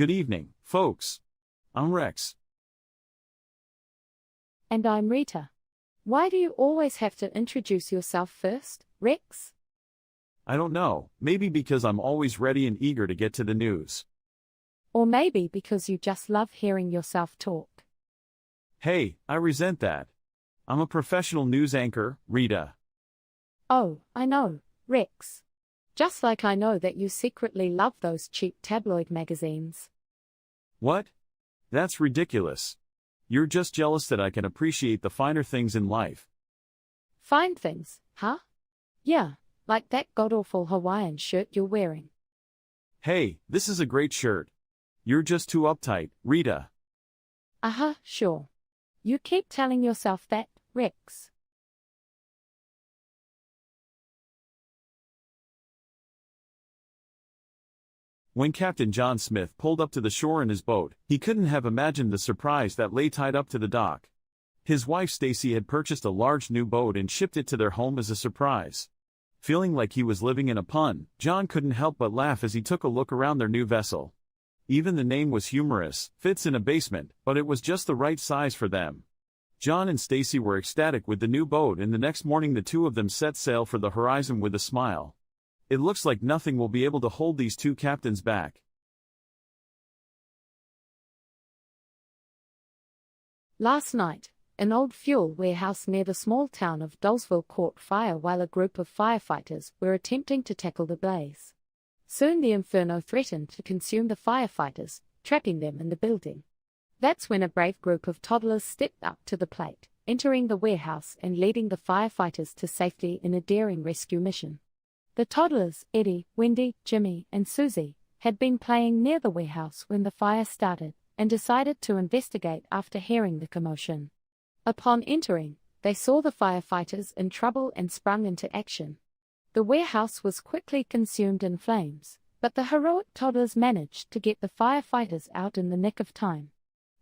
Good evening, folks. I'm Rex. And I'm Rita. Why do you always have to introduce yourself first, Rex? I don't know, maybe because I'm always ready and eager to get to the news. Or maybe because you just love hearing yourself talk. Hey, I resent that. I'm a professional news anchor, Rita. Oh, I know, Rex. Just like I know that you secretly love those cheap tabloid magazines. What? That's ridiculous. You're just jealous that I can appreciate the finer things in life. Fine things, huh? Yeah, like that god-awful Hawaiian shirt you're wearing. Hey, this is a great shirt. You're just too uptight, Rita. Sure. You keep telling yourself that, Rex. When Captain John Smith pulled up to the shore in his boat, he couldn't have imagined the surprise that lay tied up to the dock. His wife Stacy had purchased a large new boat and shipped it to their home as a surprise. Feeling like he was living in a pun, John couldn't help but laugh as he took a look around their new vessel. Even the name was humorous, fits in a basement, but it was just the right size for them. John and Stacy were ecstatic with the new boat, and the next morning the two of them set sail for the horizon with a smile. It looks like nothing will be able to hold these two captains back. Last night, an old fuel warehouse near the small town of Dolesville caught fire while a group of firefighters were attempting to tackle the blaze. Soon the inferno threatened to consume the firefighters, trapping them in the building. That's when a brave group of toddlers stepped up to the plate, entering the warehouse and leading the firefighters to safety in a daring rescue mission. The toddlers, Eddie, Wendy, Jimmy, and Susie, had been playing near the warehouse when the fire started, and decided to investigate after hearing the commotion. Upon entering, they saw the firefighters in trouble and sprung into action. The warehouse was quickly consumed in flames, but the heroic toddlers managed to get the firefighters out in the nick of time.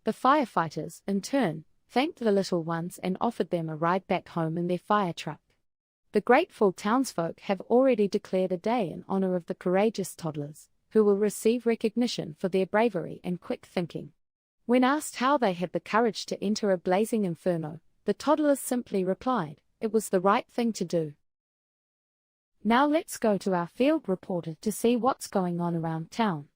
The firefighters, in turn, thanked the little ones and offered them a ride back home in their fire truck. The grateful townsfolk have already declared a day in honor of the courageous toddlers, who will receive recognition for their bravery and quick thinking. When asked how they had the courage to enter a blazing inferno, the toddlers simply replied, "It was the right thing to do." Now let's go to our field reporter to see what's going on around town.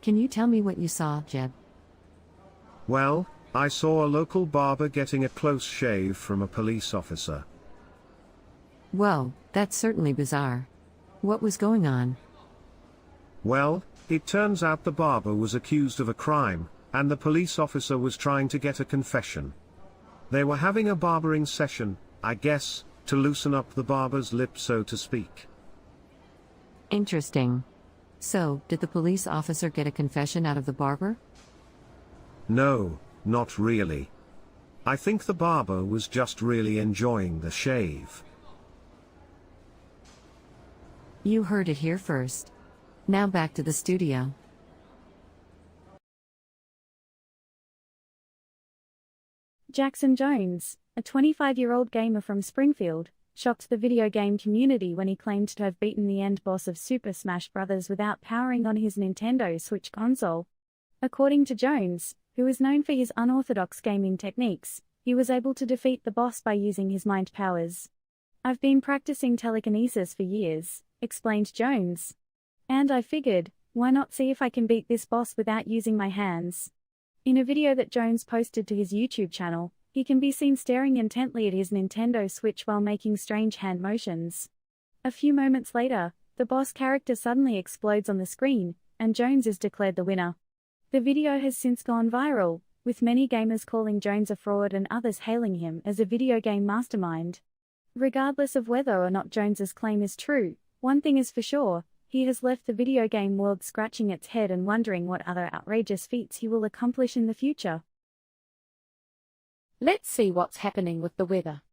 Can you tell me what you saw, Jeb? Well, I saw a local barber getting a close shave from a police officer. Whoa, that's certainly bizarre. What was going on? Well, it turns out the barber was accused of a crime, and the police officer was trying to get a confession. They were having a barbering session, I guess, to loosen up the barber's lip, so to speak. Interesting. So, did the police officer get a confession out of the barber? No, not really. I think the barber was just really enjoying the shave. You heard it here first. Now back to the studio. Jackson Jones, a 25-year-old gamer from Springfield, shocked the video game community when he claimed to have beaten the end boss of Super Smash Bros. Without powering on his Nintendo Switch console. According to Jones, who is known for his unorthodox gaming techniques, he was able to defeat the boss by using his mind powers. "I've been practicing telekinesis for years," explained Jones. "And I figured, why not see if I can beat this boss without using my hands?" In a video that Jones posted to his YouTube channel, he can be seen staring intently at his Nintendo Switch while making strange hand motions. A few moments later, the boss character suddenly explodes on the screen, and Jones is declared the winner. The video has since gone viral, with many gamers calling Jones a fraud and others hailing him as a video game mastermind. Regardless of whether or not Jones's claim is true, one thing is for sure, he has left the video game world scratching its head and wondering what other outrageous feats he will accomplish in the future. Let's see what's happening with the weather.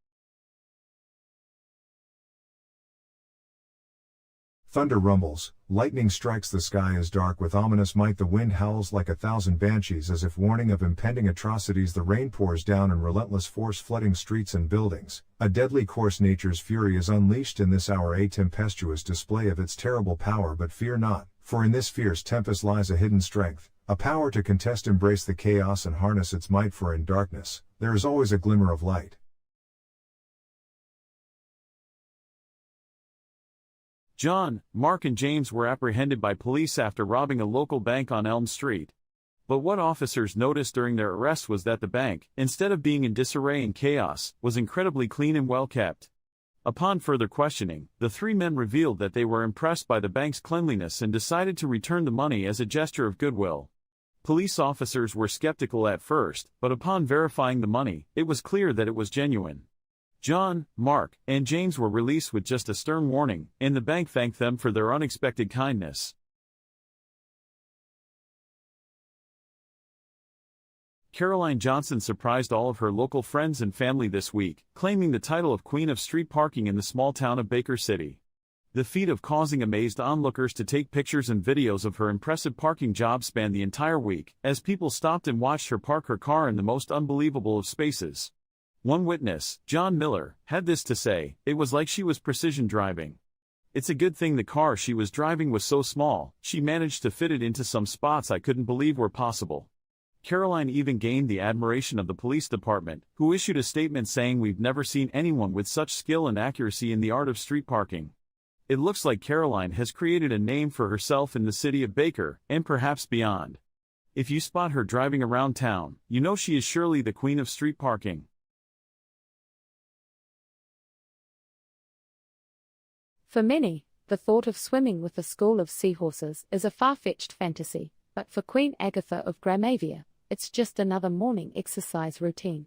Thunder rumbles, lightning strikes the sky as dark with ominous might. The wind howls like 1,000 banshees as if warning of impending atrocities. The rain pours down in relentless force, flooding streets and buildings. A deadly course, nature's fury is unleashed in this hour, a tempestuous display of its terrible power. But fear not, For in this fierce tempest lies a hidden strength, a power to contest, embrace the chaos and harness its might, for in darkness, there is always a glimmer of light. John, Mark and James were apprehended by police after robbing a local bank on Elm Street. But what officers noticed during their arrest was that the bank, instead of being in disarray and chaos, was incredibly clean and well kept. Upon further questioning, the three men revealed that they were impressed by the bank's cleanliness and decided to return the money as a gesture of goodwill. Police officers were skeptical at first, but upon verifying the money, it was clear that it was genuine. John, Mark, and James were released with just a stern warning, and the bank thanked them for their unexpected kindness. Caroline Johnson surprised all of her local friends and family this week, claiming the title of Queen of Street Parking in the small town of Baker City. The feat of causing amazed onlookers to take pictures and videos of her impressive parking job spanned the entire week, as people stopped and watched her park her car in the most unbelievable of spaces. One witness, John Miller, had this to say: "It was like she was precision driving. It's a good thing the car she was driving was so small, she managed to fit it into some spots I couldn't believe were possible." Caroline even gained the admiration of the police department, who issued a statement saying, "We've never seen anyone with such skill and accuracy in the art of street parking." It looks like Caroline has created a name for herself in the city of Baker, and perhaps beyond. If you spot her driving around town, you know she is surely the queen of street parking. For many, the thought of swimming with a school of seahorses is a far-fetched fantasy, but for Queen Agatha of Gramavia, it's just another morning exercise routine.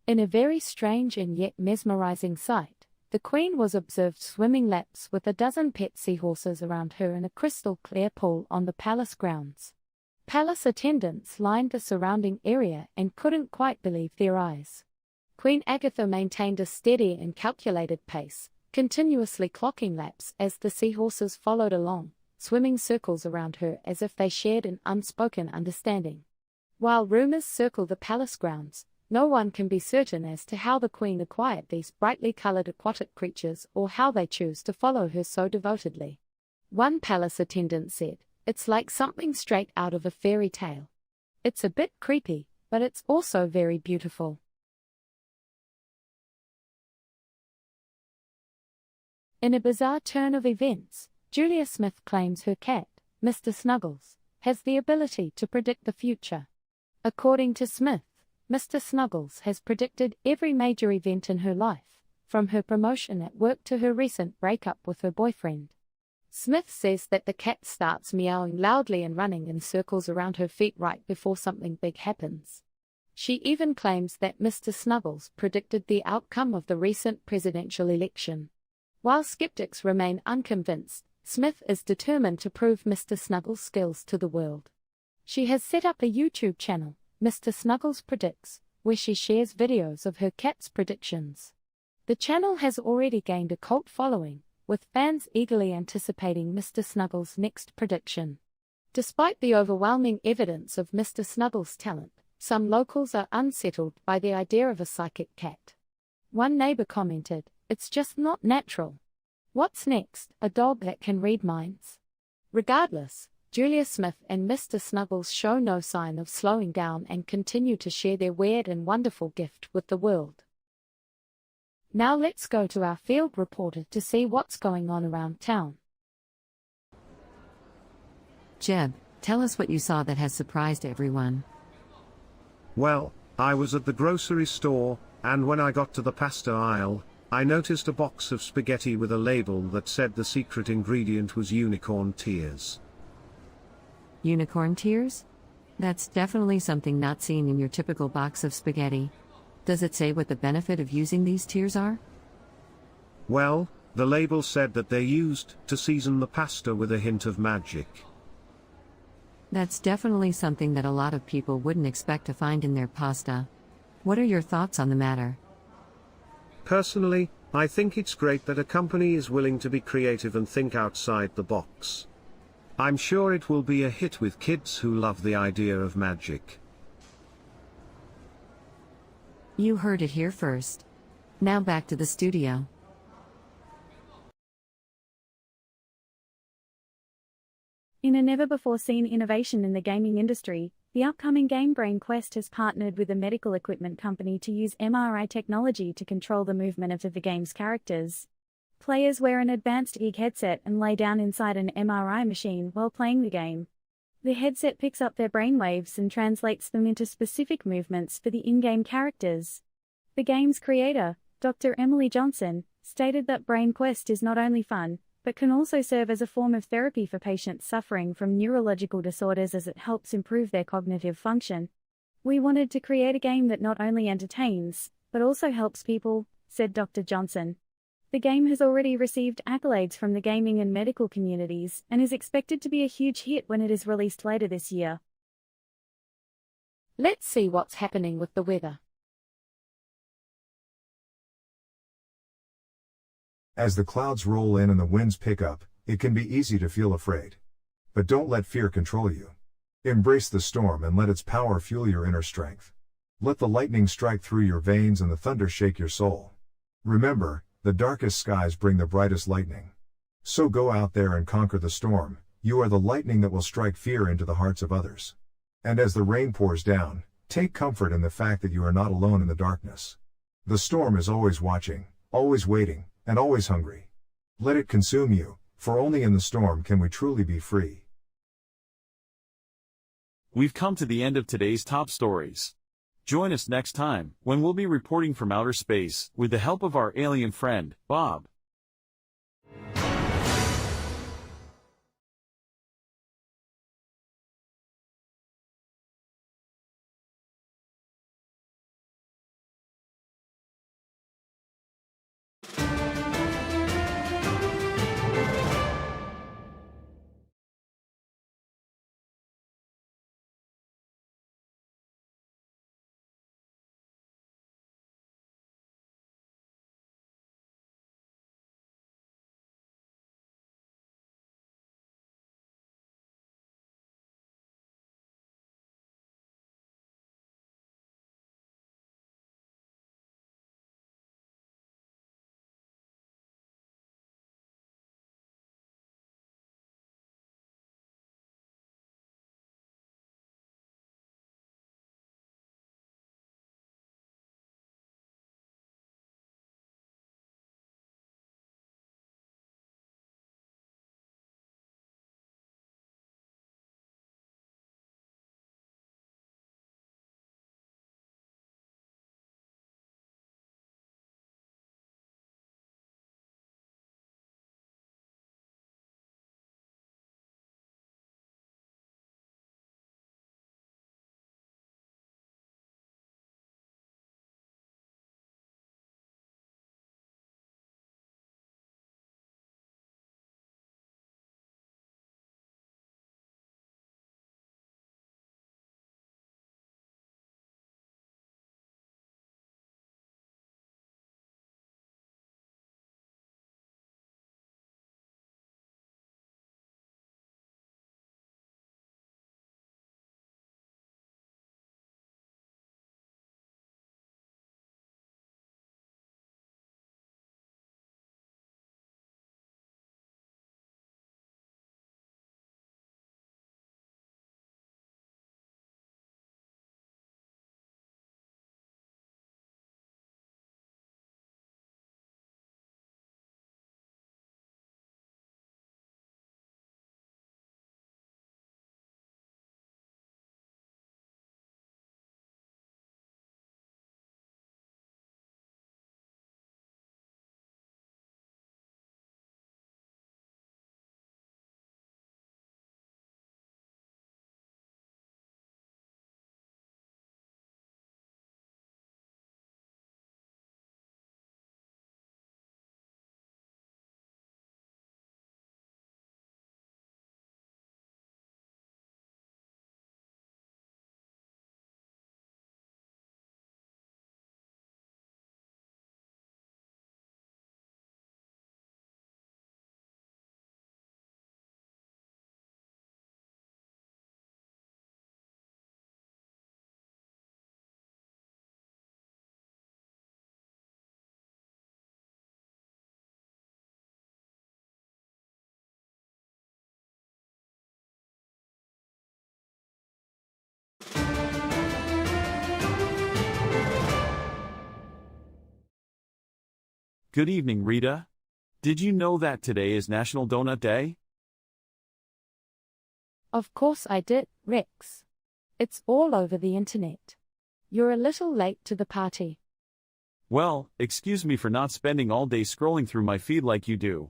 In a very strange and yet mesmerizing sight, the Queen was observed swimming laps with a dozen pet seahorses around her in a crystal-clear pool on the palace grounds. Palace attendants lined the surrounding area and couldn't quite believe their eyes. Queen Agatha maintained a steady and calculated pace, continuously clocking laps as the seahorses followed along, swimming circles around her as if they shared an unspoken understanding. While rumors circle the palace grounds, no one can be certain as to how the Queen acquired these brightly colored aquatic creatures or how they choose to follow her so devotedly. One palace attendant said, "It's like something straight out of a fairy tale. It's a bit creepy, but it's also very beautiful." In a bizarre turn of events, Julia Smith claims her cat, Mr. Snuggles, has the ability to predict the future. According to Smith, Mr. Snuggles has predicted every major event in her life, from her promotion at work to her recent breakup with her boyfriend. Smith says that the cat starts meowing loudly and running in circles around her feet right before something big happens. She even claims that Mr. Snuggles predicted the outcome of the recent presidential election. While skeptics remain unconvinced, Smith is determined to prove Mr. Snuggles' skills to the world. She has set up a YouTube channel, Mr. Snuggles Predicts, where she shares videos of her cat's predictions. The channel has already gained a cult following, with fans eagerly anticipating Mr. Snuggles' next prediction. Despite the overwhelming evidence of Mr. Snuggles' talent, some locals are unsettled by the idea of a psychic cat. One neighbor commented, "It's just not natural. What's next, a dog that can read minds?" Regardless, Julia Smith and Mr. Snuggles show no sign of slowing down and continue to share their weird and wonderful gift with the world. Now let's go to our field reporter to see what's going on around town. Jeb, tell us what you saw that has surprised everyone. Well, I was at the grocery store, and when I got to the pasta aisle, I noticed a box of spaghetti with a label that said the secret ingredient was unicorn tears. Unicorn tears? That's definitely something not seen in your typical box of spaghetti. Does it say what the benefit of using these tears are? Well, the label said that they're used to season the pasta with a hint of magic. That's definitely something that a lot of people wouldn't expect to find in their pasta. What are your thoughts on the matter? Personally, I think it's great that a company is willing to be creative and think outside the box. I'm sure it will be a hit with kids who love the idea of magic. You heard it here first. Now back to the studio. In a never-before-seen innovation in the gaming industry, the upcoming game Brain Quest has partnered with a medical equipment company to use MRI technology to control the movement of the game's characters. Players wear an advanced EEG headset and lay down inside an MRI machine while playing the game. The headset picks up their brainwaves and translates them into specific movements for the in-game characters. The game's creator, Dr. Emily Johnson, stated that Brain Quest is not only fun, but can also serve as a form of therapy for patients suffering from neurological disorders as it helps improve their cognitive function. "We wanted to create a game that not only entertains, but also helps people," said Dr. Johnson. The game has already received accolades from the gaming and medical communities and is expected to be a huge hit when it is released later this year. Let's see what's happening with the weather. As the clouds roll in and the winds pick up, it can be easy to feel afraid. But don't let fear control you. Embrace the storm and let its power fuel your inner strength. Let the lightning strike through your veins and the thunder shake your soul. Remember, the darkest skies bring the brightest lightning. So go out there and conquer the storm. You are the lightning that will strike fear into the hearts of others. And as the rain pours down, take comfort in the fact that you are not alone in the darkness. The storm is always watching, always waiting, and always hungry. Let it consume you, for only in the storm can we truly be free. We've come to the end of today's top stories. Join us next time, when we'll be reporting from outer space, with the help of our alien friend, Bob. Good evening, Rita. Did you know that today is National Donut Day? Of course I did, Rex. It's all over the internet. You're a little late to the party. Well, excuse me for not spending all day scrolling through my feed like you do.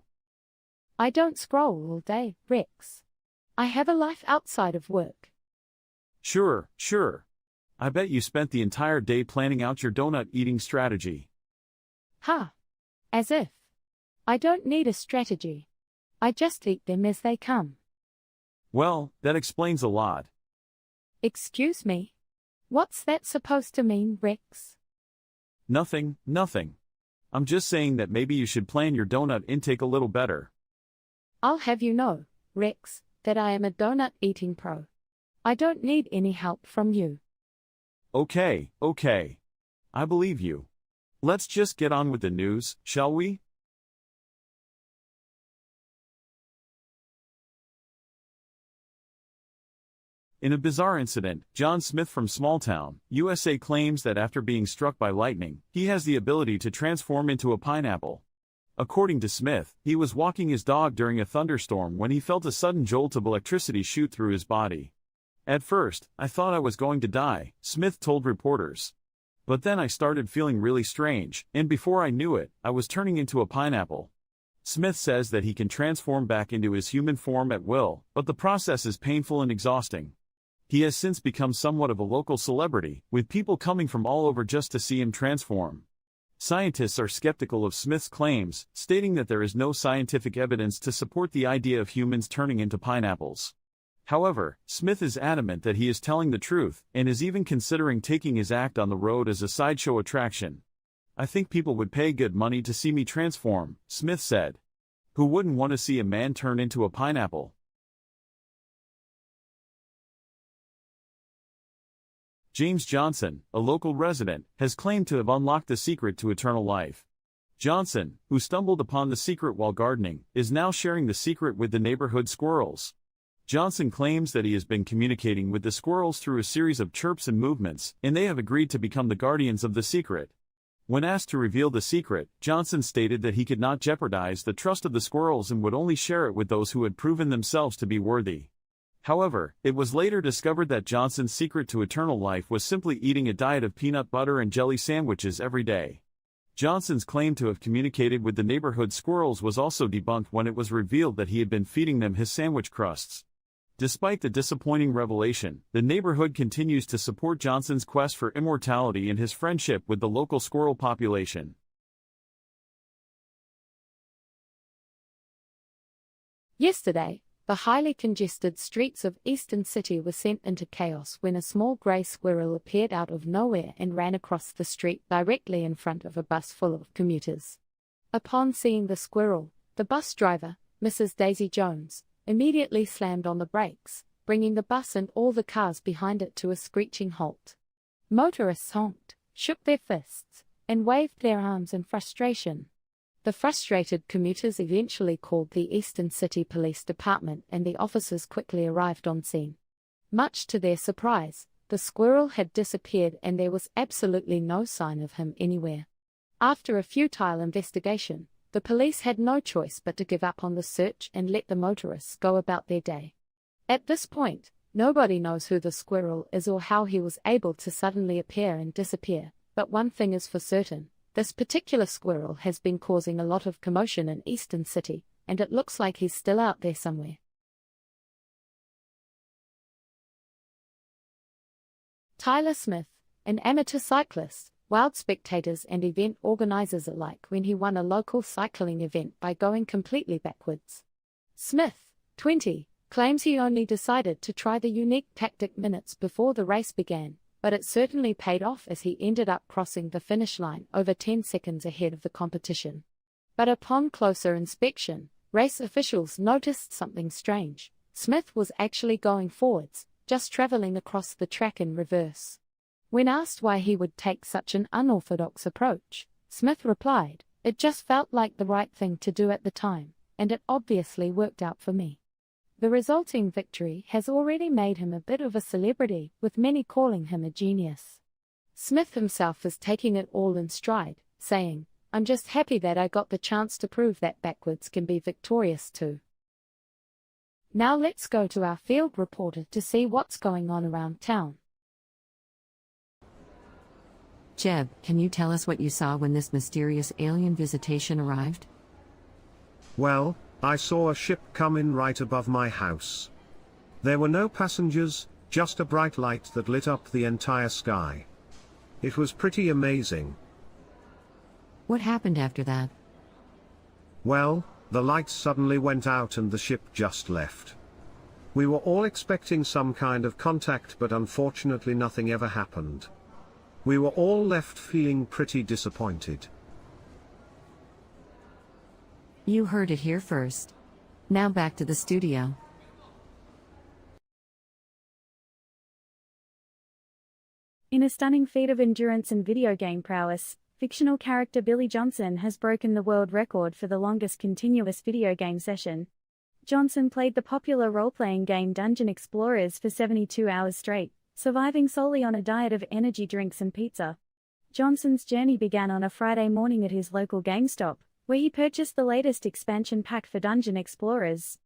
I don't scroll all day, Rex. I have a life outside of work. Sure. I bet you spent the entire day planning out your donut eating strategy. Ha! As if. I don't need a strategy. I just eat them as they come. Well, that explains a lot. Excuse me? What's that supposed to mean, Rex? Nothing. I'm just saying that maybe you should plan your donut intake a little better. I'll have you know, Rex, that I am a donut eating pro. I don't need any help from you. Okay. I believe you. Let's just get on with the news, shall we? In a bizarre incident, John Smith from Smalltown, USA claims that after being struck by lightning, he has the ability to transform into a pineapple. According to Smith, he was walking his dog during a thunderstorm when he felt a sudden jolt of electricity shoot through his body. At first, I thought I was going to die, Smith told reporters. But then I started feeling really strange, and before I knew it, I was turning into a pineapple. Smith says that he can transform back into his human form at will, but the process is painful and exhausting. He has since become somewhat of a local celebrity, with people coming from all over just to see him transform. Scientists are skeptical of Smith's claims, stating that there is no scientific evidence to support the idea of humans turning into pineapples. However, Smith is adamant that he is telling the truth, and is even considering taking his act on the road as a sideshow attraction. I think people would pay good money to see me transform, Smith said. Who wouldn't want to see a man turn into a pineapple? James Johnson, a local resident, has claimed to have unlocked the secret to eternal life. Johnson, who stumbled upon the secret while gardening, is now sharing the secret with the neighborhood squirrels. Johnson claims that he has been communicating with the squirrels through a series of chirps and movements, and they have agreed to become the guardians of the secret. When asked to reveal the secret, Johnson stated that he could not jeopardize the trust of the squirrels and would only share it with those who had proven themselves to be worthy. However, it was later discovered that Johnson's secret to eternal life was simply eating a diet of peanut butter and jelly sandwiches every day. Johnson's claim to have communicated with the neighborhood squirrels was also debunked when it was revealed that he had been feeding them his sandwich crusts. Despite the disappointing revelation, the neighborhood continues to support Johnson's quest for immortality and his friendship with the local squirrel population. Yesterday, the highly congested streets of Eastern City were sent into chaos when a small grey squirrel appeared out of nowhere and ran across the street directly in front of a bus full of commuters. Upon seeing the squirrel, the bus driver, Mrs. Daisy Jones, immediately slammed on the brakes, bringing the bus and all the cars behind it to a screeching halt. Motorists honked, shook their fists, and waved their arms in frustration. The frustrated commuters eventually called the Eastern City Police Department and the officers quickly arrived on scene. Much to their surprise, the squirrel had disappeared and there was absolutely no sign of him anywhere. After a futile investigation, the police had no choice but to give up on the search and let the motorists go about their day. At this point, nobody knows who the squirrel is or how he was able to suddenly appear and disappear, but one thing is for certain. This particular squirrel has been causing a lot of commotion in Eastern City, and it looks like he's still out there somewhere. Tyler Smith, an amateur cyclist, wowed spectators and event organizers alike when he won a local cycling event by going completely backwards. Smith, 20, claims he only decided to try the unique tactic minutes before the race began, but it certainly paid off as he ended up crossing the finish line over 10 seconds ahead of the competition. But upon closer inspection, race officials noticed something strange. Smith was actually going forwards, just traveling across the track in reverse. When asked why he would take such an unorthodox approach, Smith replied, "It just felt like the right thing to do at the time, and it obviously worked out for me." The resulting victory has already made him a bit of a celebrity, with many calling him a genius. Smith himself is taking it all in stride, saying, I'm just happy that I got the chance to prove that backwards can be victorious too. Now let's go to our field reporter to see what's going on around town. Jeb, can you tell us what you saw when this mysterious alien visitation arrived? Well, I saw a ship come in right above my house. There were no passengers, just a bright light that lit up the entire sky. It was pretty amazing. What happened after that? Well, the lights suddenly went out and the ship just left. We were all expecting some kind of contact, but unfortunately nothing ever happened. We were all left feeling pretty disappointed. You heard it here first. Now back to the studio. In a stunning feat of endurance and video game prowess, fictional character Billy Johnson has broken the world record for the longest continuous video game session. Johnson played the popular role-playing game Dungeon Explorers for 72 hours straight, surviving solely on a diet of energy drinks and pizza. Johnson's journey began on a Friday morning at his local GameStop, where he purchased the latest expansion pack for Dungeon Explorers.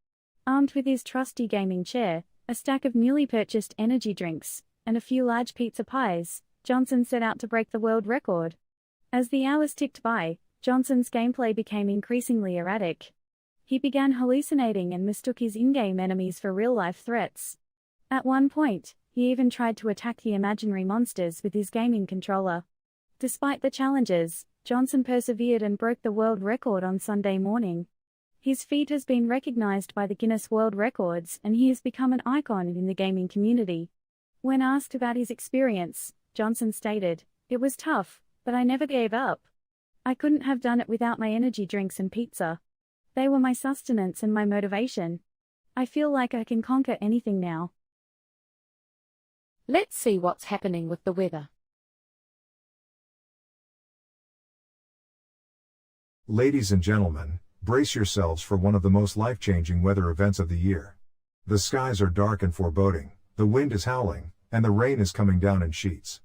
Armed with his trusty gaming chair, a stack of newly purchased energy drinks, and a few large pizza pies, Johnson set out to break the world record. As the hours ticked by, Johnson's gameplay became increasingly erratic. He began hallucinating and mistook his in-game enemies for real-life threats. At one point, he even tried to attack the imaginary monsters with his gaming controller. Despite the challenges, Johnson persevered and broke the world record on Sunday morning. His feat has been recognized by the Guinness World Records, and he has become an icon in the gaming community. When asked about his experience, Johnson stated, "It was tough, but I never gave up. I couldn't have done it without my energy drinks and pizza. They were my sustenance and my motivation. I feel like I can conquer anything now." Let's see what's happening with the weather. Ladies and gentlemen, brace yourselves for one of the most life-changing weather events of the year. The skies are dark and foreboding, the wind is howling, and the rain is coming down in sheets.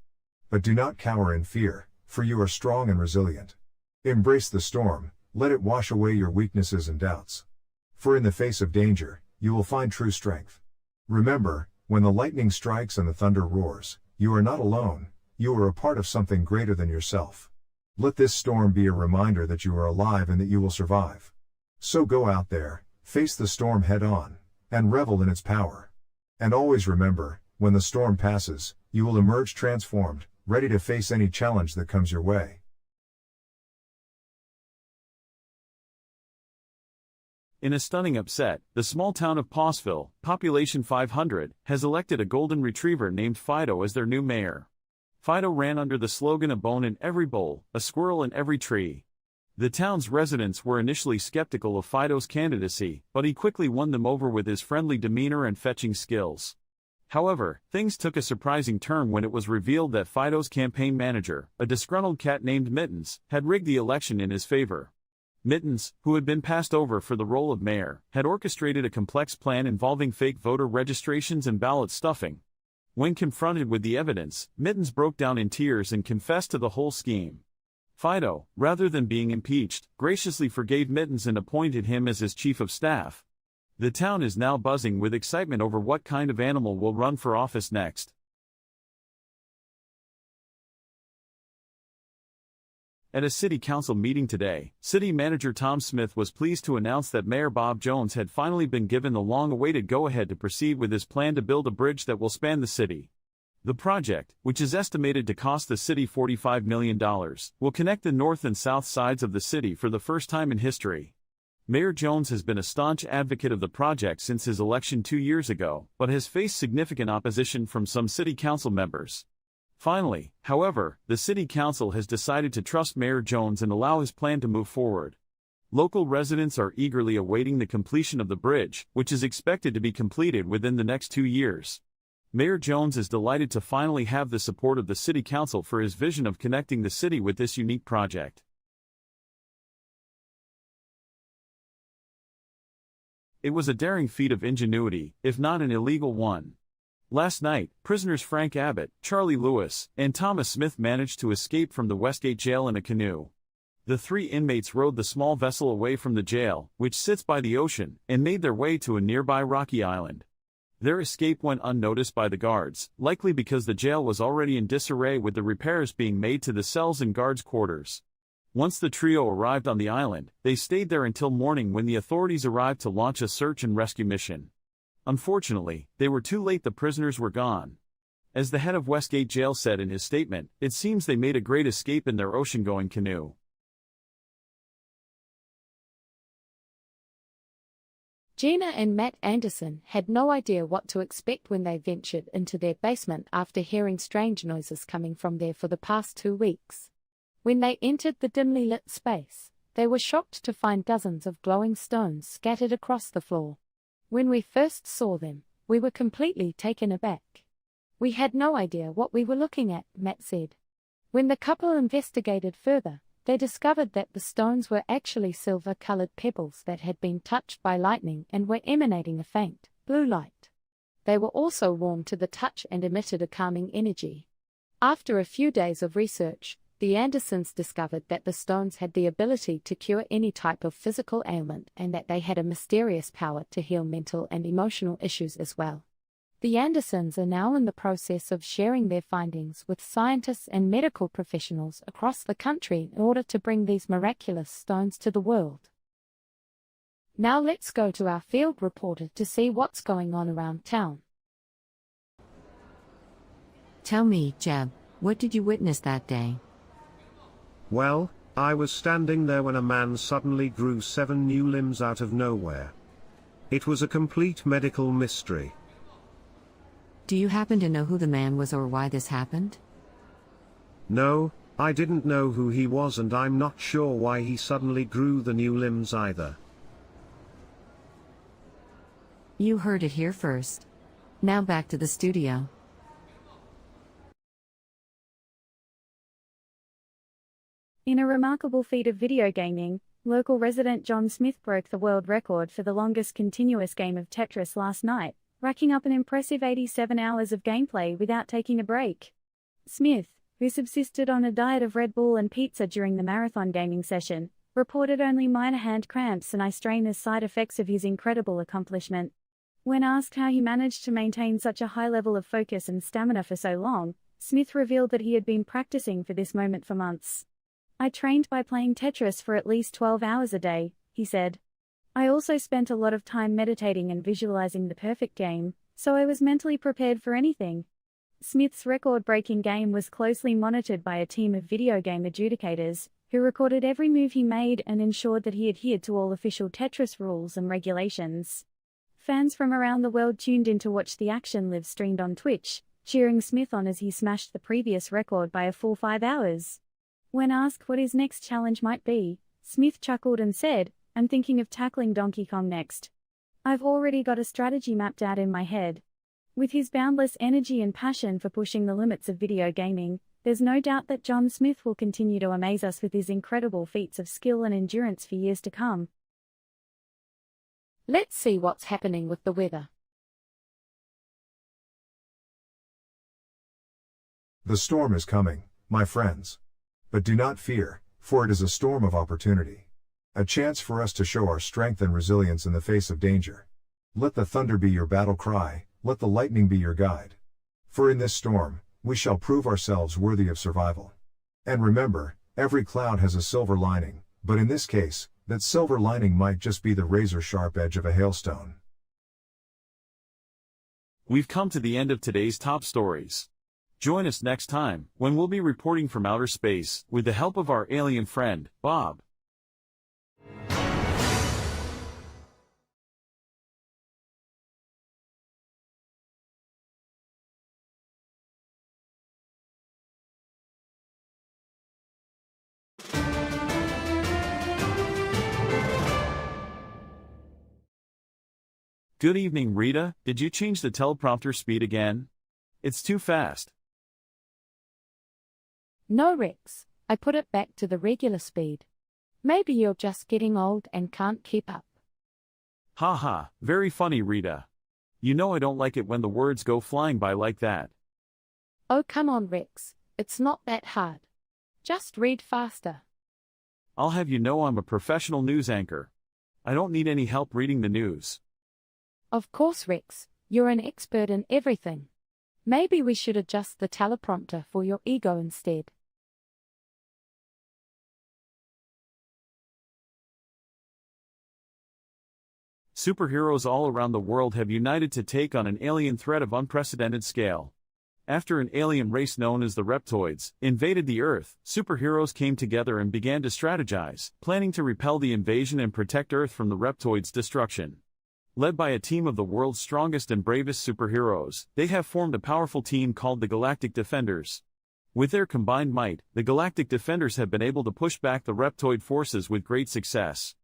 But do not cower in fear, for you are strong and resilient. Embrace the storm, let it wash away your weaknesses and doubts. For in the face of danger, you will find true strength. Remember, when the lightning strikes and the thunder roars, you are not alone, you are a part of something greater than yourself. Let this storm be a reminder that you are alive and that you will survive. So go out there, face the storm head on, and revel in its power. And always remember, when the storm passes, you will emerge transformed, ready to face any challenge that comes your way. In a stunning upset, the small town of Paussville, population 500, has elected a golden retriever named Fido as their new mayor. Fido ran under the slogan "A bone in every bowl, a squirrel in every tree." The town's residents were initially skeptical of Fido's candidacy, but he quickly won them over with his friendly demeanor and fetching skills. However, things took a surprising turn when it was revealed that Fido's campaign manager, a disgruntled cat named Mittens, had rigged the election in his favor. Mittens, who had been passed over for the role of mayor, had orchestrated a complex plan involving fake voter registrations and ballot stuffing. When confronted with the evidence, Mittens broke down in tears and confessed to the whole scheme. Fido, rather than being impeached, graciously forgave Mittens and appointed him as his chief of staff. The town is now buzzing with excitement over what kind of animal will run for office next. At a city council meeting today, city manager Tom Smith was pleased to announce that Mayor Bob Jones had finally been given the long-awaited go-ahead to proceed with his plan to build a bridge that will span the city. The project, which is estimated to cost the city $45 million, will connect the north and south sides of the city for the first time in history. Mayor Jones has been a staunch advocate of the project since his election 2 years ago, but has faced significant opposition from some city council members. Finally, however, the city council has decided to trust Mayor Jones and allow his plan to move forward. Local residents are eagerly awaiting the completion of the bridge, which is expected to be completed within the next 2 years. Mayor Jones is delighted to finally have the support of the city council for his vision of connecting the city with this unique project. It was a daring feat of ingenuity, if not an illegal one. Last night, prisoners Frank Abbott, Charlie Lewis, and Thomas Smith managed to escape from the Westgate jail in a canoe. The 3 inmates rowed the small vessel away from the jail, which sits by the ocean, and made their way to a nearby rocky island. Their escape went unnoticed by the guards, likely because the jail was already in disarray with the repairs being made to the cells and guards' quarters. Once the trio arrived on the island, they stayed there until morning when the authorities arrived to launch a search and rescue mission. Unfortunately, they were too late. The prisoners were gone. As the head of Westgate Jail said in his statement, it seems they made a great escape in their ocean-going canoe. Gina and Matt Anderson had no idea what to expect when they ventured into their basement after hearing strange noises coming from there for the past 2 weeks. When they entered the dimly lit space, they were shocked to find dozens of glowing stones scattered across the floor. When we first saw them, we were completely taken aback. We had no idea what we were looking at, Matt said. When the couple investigated further, they discovered that the stones were actually silver-colored pebbles that had been touched by lightning and were emanating a faint, blue light. They were also warm to the touch and emitted a calming energy. After a few days of research, the Andersons discovered that the stones had the ability to cure any type of physical ailment and that they had a mysterious power to heal mental and emotional issues as well. The Andersons are now in the process of sharing their findings with scientists and medical professionals across the country in order to bring these miraculous stones to the world. Now let's go to our field reporter to see what's going on around town. Tell me, Jeb, what did you witness that day? Well, I was standing there when a man suddenly grew 7 new limbs out of nowhere. It was a complete medical mystery. Do you happen to know who the man was or why this happened? No, I didn't know who he was, and I'm not sure why he suddenly grew the new limbs either. You heard it here first. Now back to the studio. In a remarkable feat of video gaming, local resident John Smith broke the world record for the longest continuous game of Tetris last night, racking up an impressive 87 hours of gameplay without taking a break. Smith, who subsisted on a diet of Red Bull and pizza during the marathon gaming session, reported only minor hand cramps and eye strain as side effects of his incredible accomplishment. When asked how he managed to maintain such a high level of focus and stamina for so long, Smith revealed that he had been practicing for this moment for months. "I trained by playing Tetris for at least 12 hours a day," he said. "I also spent a lot of time meditating and visualizing the perfect game, so I was mentally prepared for anything." Smith's record-breaking game was closely monitored by a team of video game adjudicators, who recorded every move he made and ensured that he adhered to all official Tetris rules and regulations. Fans from around the world tuned in to watch the action live streamed on Twitch, cheering Smith on as he smashed the previous record by a full 5 hours. When asked what his next challenge might be, Smith chuckled and said, "I'm thinking of tackling Donkey Kong next. I've already got a strategy mapped out in my head." With his boundless energy and passion for pushing the limits of video gaming, there's no doubt that John Smith will continue to amaze us with his incredible feats of skill and endurance for years to come. Let's see what's happening with the weather. The storm is coming, my friends. But do not fear, for it is a storm of opportunity. A chance for us to show our strength and resilience in the face of danger. Let the thunder be your battle cry, let the lightning be your guide. For in this storm, we shall prove ourselves worthy of survival. And remember, every cloud has a silver lining, but in this case, that silver lining might just be the razor-sharp edge of a hailstone. We've come to the end of today's top stories. Join us next time, when we'll be reporting from outer space, with the help of our alien friend, Bob. Good evening, Rita. Did you change the teleprompter speed again? It's too fast. No, Rex, I put it back to the regular speed. Maybe you're just getting old and can't keep up. Ha ha, very funny, Rita. You know I don't like it when the words go flying by like that. Oh, come on, Rex, it's not that hard. Just read faster. I'll have you know I'm a professional news anchor. I don't need any help reading the news. Of course, Rex, you're an expert in everything. Maybe we should adjust the teleprompter for your ego instead. Superheroes all around the world have united to take on an alien threat of unprecedented scale. After an alien race known as the Reptoids invaded the Earth, superheroes came together and began to strategize, planning to repel the invasion and protect Earth from the Reptoids' destruction. Led by a team of the world's strongest and bravest superheroes, they have formed a powerful team called the Galactic Defenders. With their combined might, the Galactic Defenders have been able to push back the Reptoid forces with great success.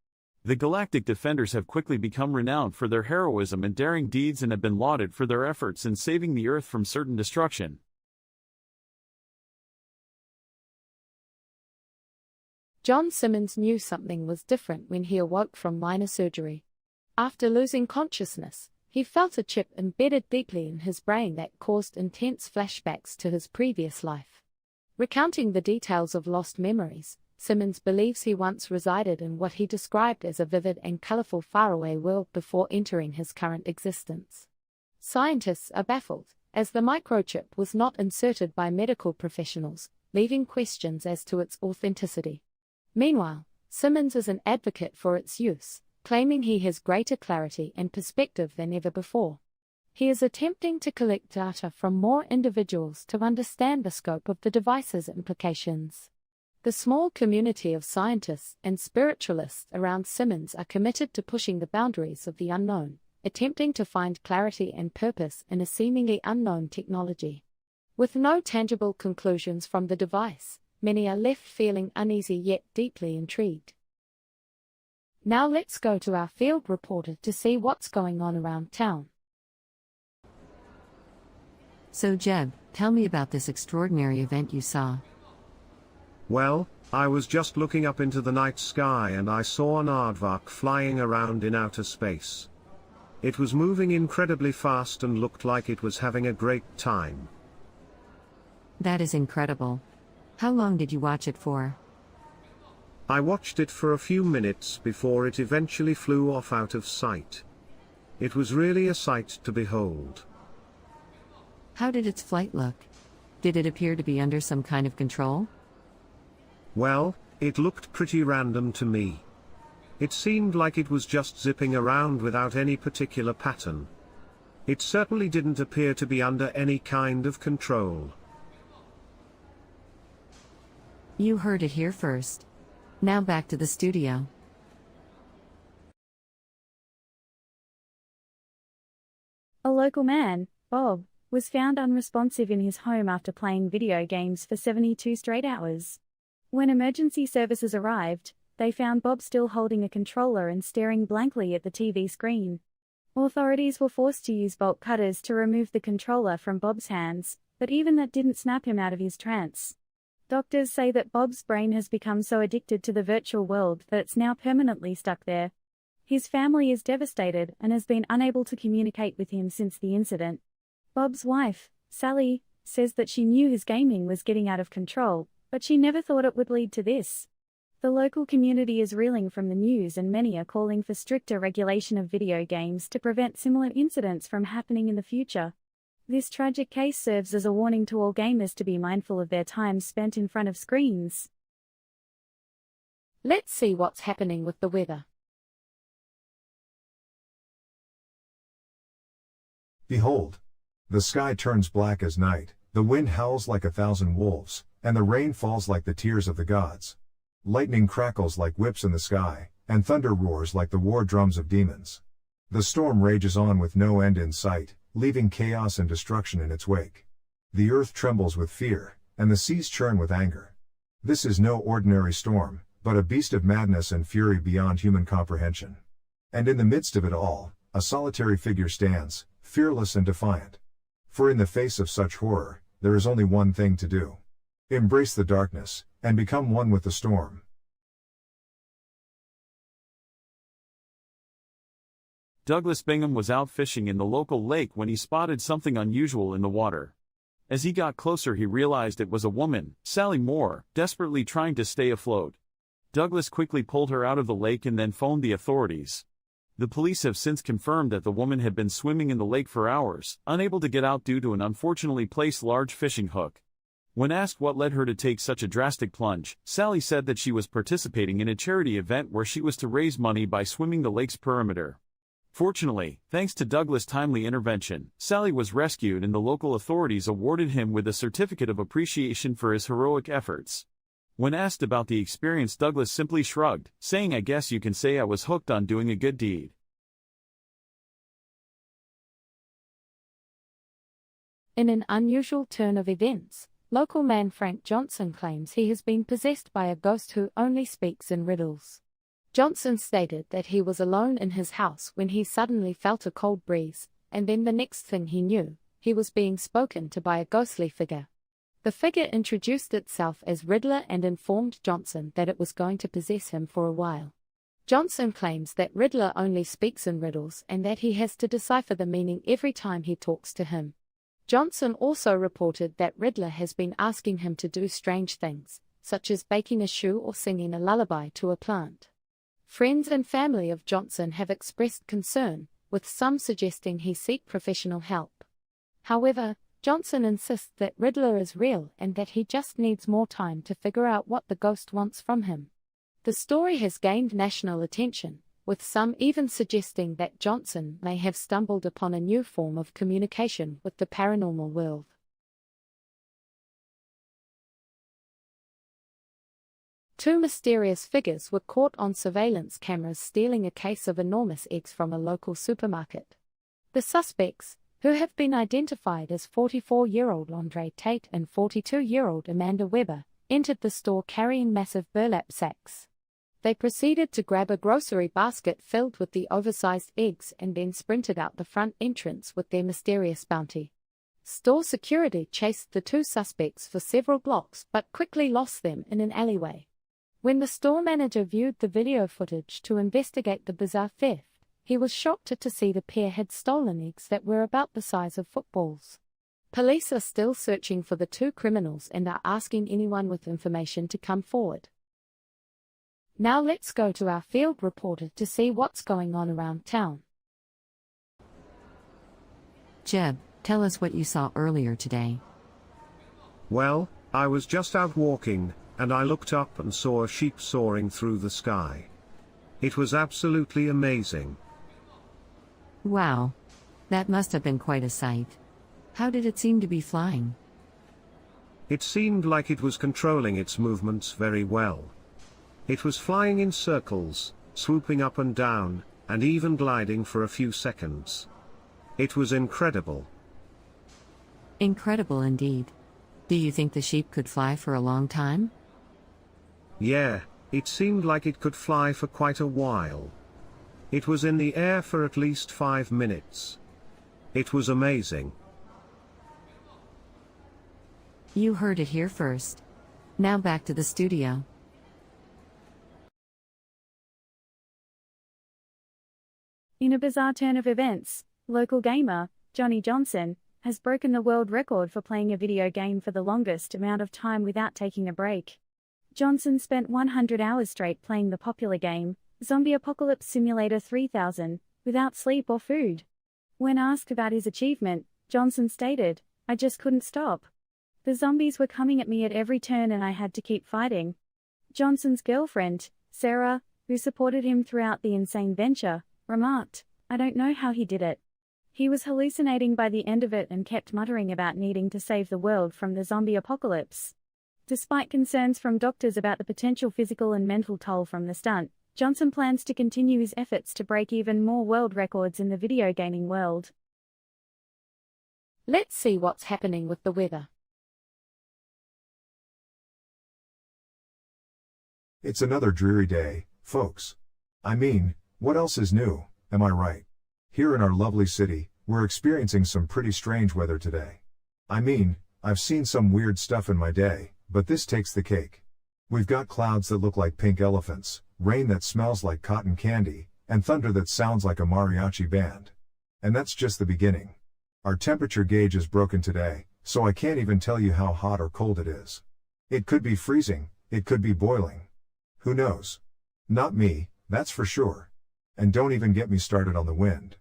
The Galactic Defenders have quickly become renowned for their heroism and daring deeds and have been lauded for their efforts in saving the Earth from certain destruction. John Simmons knew something was different when he awoke from minor surgery. After losing consciousness, he felt a chip embedded deeply in his brain that caused intense flashbacks to his previous life. Recounting the details of lost memories, Simmons believes he once resided in what he described as a vivid and colorful faraway world before entering his current existence. Scientists are baffled, as the microchip was not inserted by medical professionals, leaving questions as to its authenticity. Meanwhile, Simmons is an advocate for its use, claiming he has greater clarity and perspective than ever before. He is attempting to collect data from more individuals to understand the scope of the device's implications. The small community of scientists and spiritualists around Simmons are committed to pushing the boundaries of the unknown, attempting to find clarity and purpose in a seemingly unknown technology. With no tangible conclusions from the device, many are left feeling uneasy yet deeply intrigued. Now let's go to our field reporter to see what's going on around town. So Jeb, tell me about this extraordinary event you saw. Well, I was just looking up into the night sky and I saw an aardvark flying around in outer space. It was moving incredibly fast and looked like it was having a great time. That is incredible. How long did you watch it for? I watched it for a few minutes before it eventually flew off out of sight. It was really a sight to behold. How did its flight look? Did it appear to be under some kind of control? Well, it looked pretty random to me. It seemed like it was just zipping around without any particular pattern. It certainly didn't appear to be under any kind of control. You heard it here first. Now back to the studio. A local man, Bob, was found unresponsive in his home after playing video games for 72 straight hours. When emergency services arrived, they found Bob still holding a controller and staring blankly at the TV screen. Authorities were forced to use bolt cutters to remove the controller from Bob's hands, but even that didn't snap him out of his trance. Doctors say that Bob's brain has become so addicted to the virtual world that it's now permanently stuck there. His family is devastated and has been unable to communicate with him since the incident. Bob's wife, Sally, says that she knew his gaming was getting out of control, but she never thought it would lead to this. The local community is reeling from the news and many are calling for stricter regulation of video games to prevent similar incidents from happening in the future. This tragic case serves as a warning to all gamers to be mindful of their time spent in front of screens. Let's see what's happening with the weather. Behold! The sky turns black as night, the wind howls like 1,000 wolves, and the rain falls like the tears of the gods. Lightning crackles like whips in the sky, and thunder roars like the war drums of demons. The storm rages on with no end in sight, leaving chaos and destruction in its wake. The earth trembles with fear, and the seas churn with anger. This is no ordinary storm, but a beast of madness and fury beyond human comprehension. And in the midst of it all, a solitary figure stands, fearless and defiant. For in the face of such horror, there is only one thing to do. Embrace the darkness, and become one with the storm. Douglas Bingham was out fishing in the local lake when he spotted something unusual in the water. As he got closer, he realized it was a woman, Sally Moore, desperately trying to stay afloat. Douglas quickly pulled her out of the lake and then phoned the authorities. The police have since confirmed that the woman had been swimming in the lake for hours, unable to get out due to an unfortunately placed large fishing hook. When asked what led her to take such a drastic plunge, Sally said that she was participating in a charity event where she was to raise money by swimming the lake's perimeter. Fortunately, thanks to Douglas' timely intervention, Sally was rescued and the local authorities awarded him with a certificate of appreciation for his heroic efforts. When asked about the experience, Douglas simply shrugged, saying, "I guess you can say I was hooked on doing a good deed." In an unusual turn of events, local man Frank Johnson claims he has been possessed by a ghost who only speaks in riddles. Johnson stated that he was alone in his house when he suddenly felt a cold breeze, and then the next thing he knew, he was being spoken to by a ghostly figure. The figure introduced itself as Riddler and informed Johnson that it was going to possess him for a while. Johnson claims that Riddler only speaks in riddles and that he has to decipher the meaning every time he talks to him. Johnson also reported that Riddler has been asking him to do strange things, such as baking a shoe or singing a lullaby to a plant. Friends and family of Johnson have expressed concern, with some suggesting he seek professional help. However, Johnson insists that Riddler is real and that he just needs more time to figure out what the ghost wants from him. The story has gained national attention, with some even suggesting that Johnson may have stumbled upon a new form of communication with the paranormal world. Two mysterious figures were caught on surveillance cameras stealing a case of enormous eggs from a local supermarket. The suspects, who have been identified as 44-year-old Andre Tate and 42-year-old Amanda Weber, entered the store carrying massive burlap sacks. They proceeded to grab a grocery basket filled with the oversized eggs and then sprinted out the front entrance with their mysterious bounty. Store security chased the two suspects for several blocks but quickly lost them in an alleyway. When the store manager viewed the video footage to investigate the bizarre theft, he was shocked to see the pair had stolen eggs that were about the size of footballs. Police are still searching for the two criminals and are asking anyone with information to come forward. Now let's go to our field reporter to see what's going on around town. Jeb, tell us what you saw earlier today. Well, I was just out walking, and I looked up and saw a sheep soaring through the sky. It was absolutely amazing. Wow. That must have been quite a sight. How did it seem to be flying? It seemed like it was controlling its movements very well. It was flying in circles, swooping up and down, and even gliding for a few seconds. It was incredible. Incredible indeed. Do you think the sheep could fly for a long time? Yeah, it seemed like it could fly for quite a while. It was in the air for at least 5 minutes. It was amazing. You heard it here first. Now back to the studio. In a bizarre turn of events, local gamer, Johnny Johnson, has broken the world record for playing a video game for the longest amount of time without taking a break. Johnson spent 100 hours straight playing the popular game, Zombie Apocalypse Simulator 3000, without sleep or food. When asked about his achievement, Johnson stated, "I just couldn't stop. The zombies were coming at me at every turn and I had to keep fighting." Johnson's girlfriend, Sarah, who supported him throughout the insane venture, remarked, "I don't know how he did it. He was hallucinating by the end of it and kept muttering about needing to save the world from the zombie apocalypse." Despite concerns from doctors about the potential physical and mental toll from the stunt, Johnson plans to continue his efforts to break even more world records in the video gaming world. Let's see what's happening with the weather. It's another dreary day, folks. I mean, what else is new, am I right? Here in our lovely city, we're experiencing some pretty strange weather today. I mean, I've seen some weird stuff in my day, but this takes the cake. We've got clouds that look like pink elephants, rain that smells like cotton candy, and thunder that sounds like a mariachi band. And that's just the beginning. Our temperature gauge is broken today, so I can't even tell you how hot or cold it is. It could be freezing, it could be boiling. Who knows? Not me, that's for sure. And don't even get me started on the wind.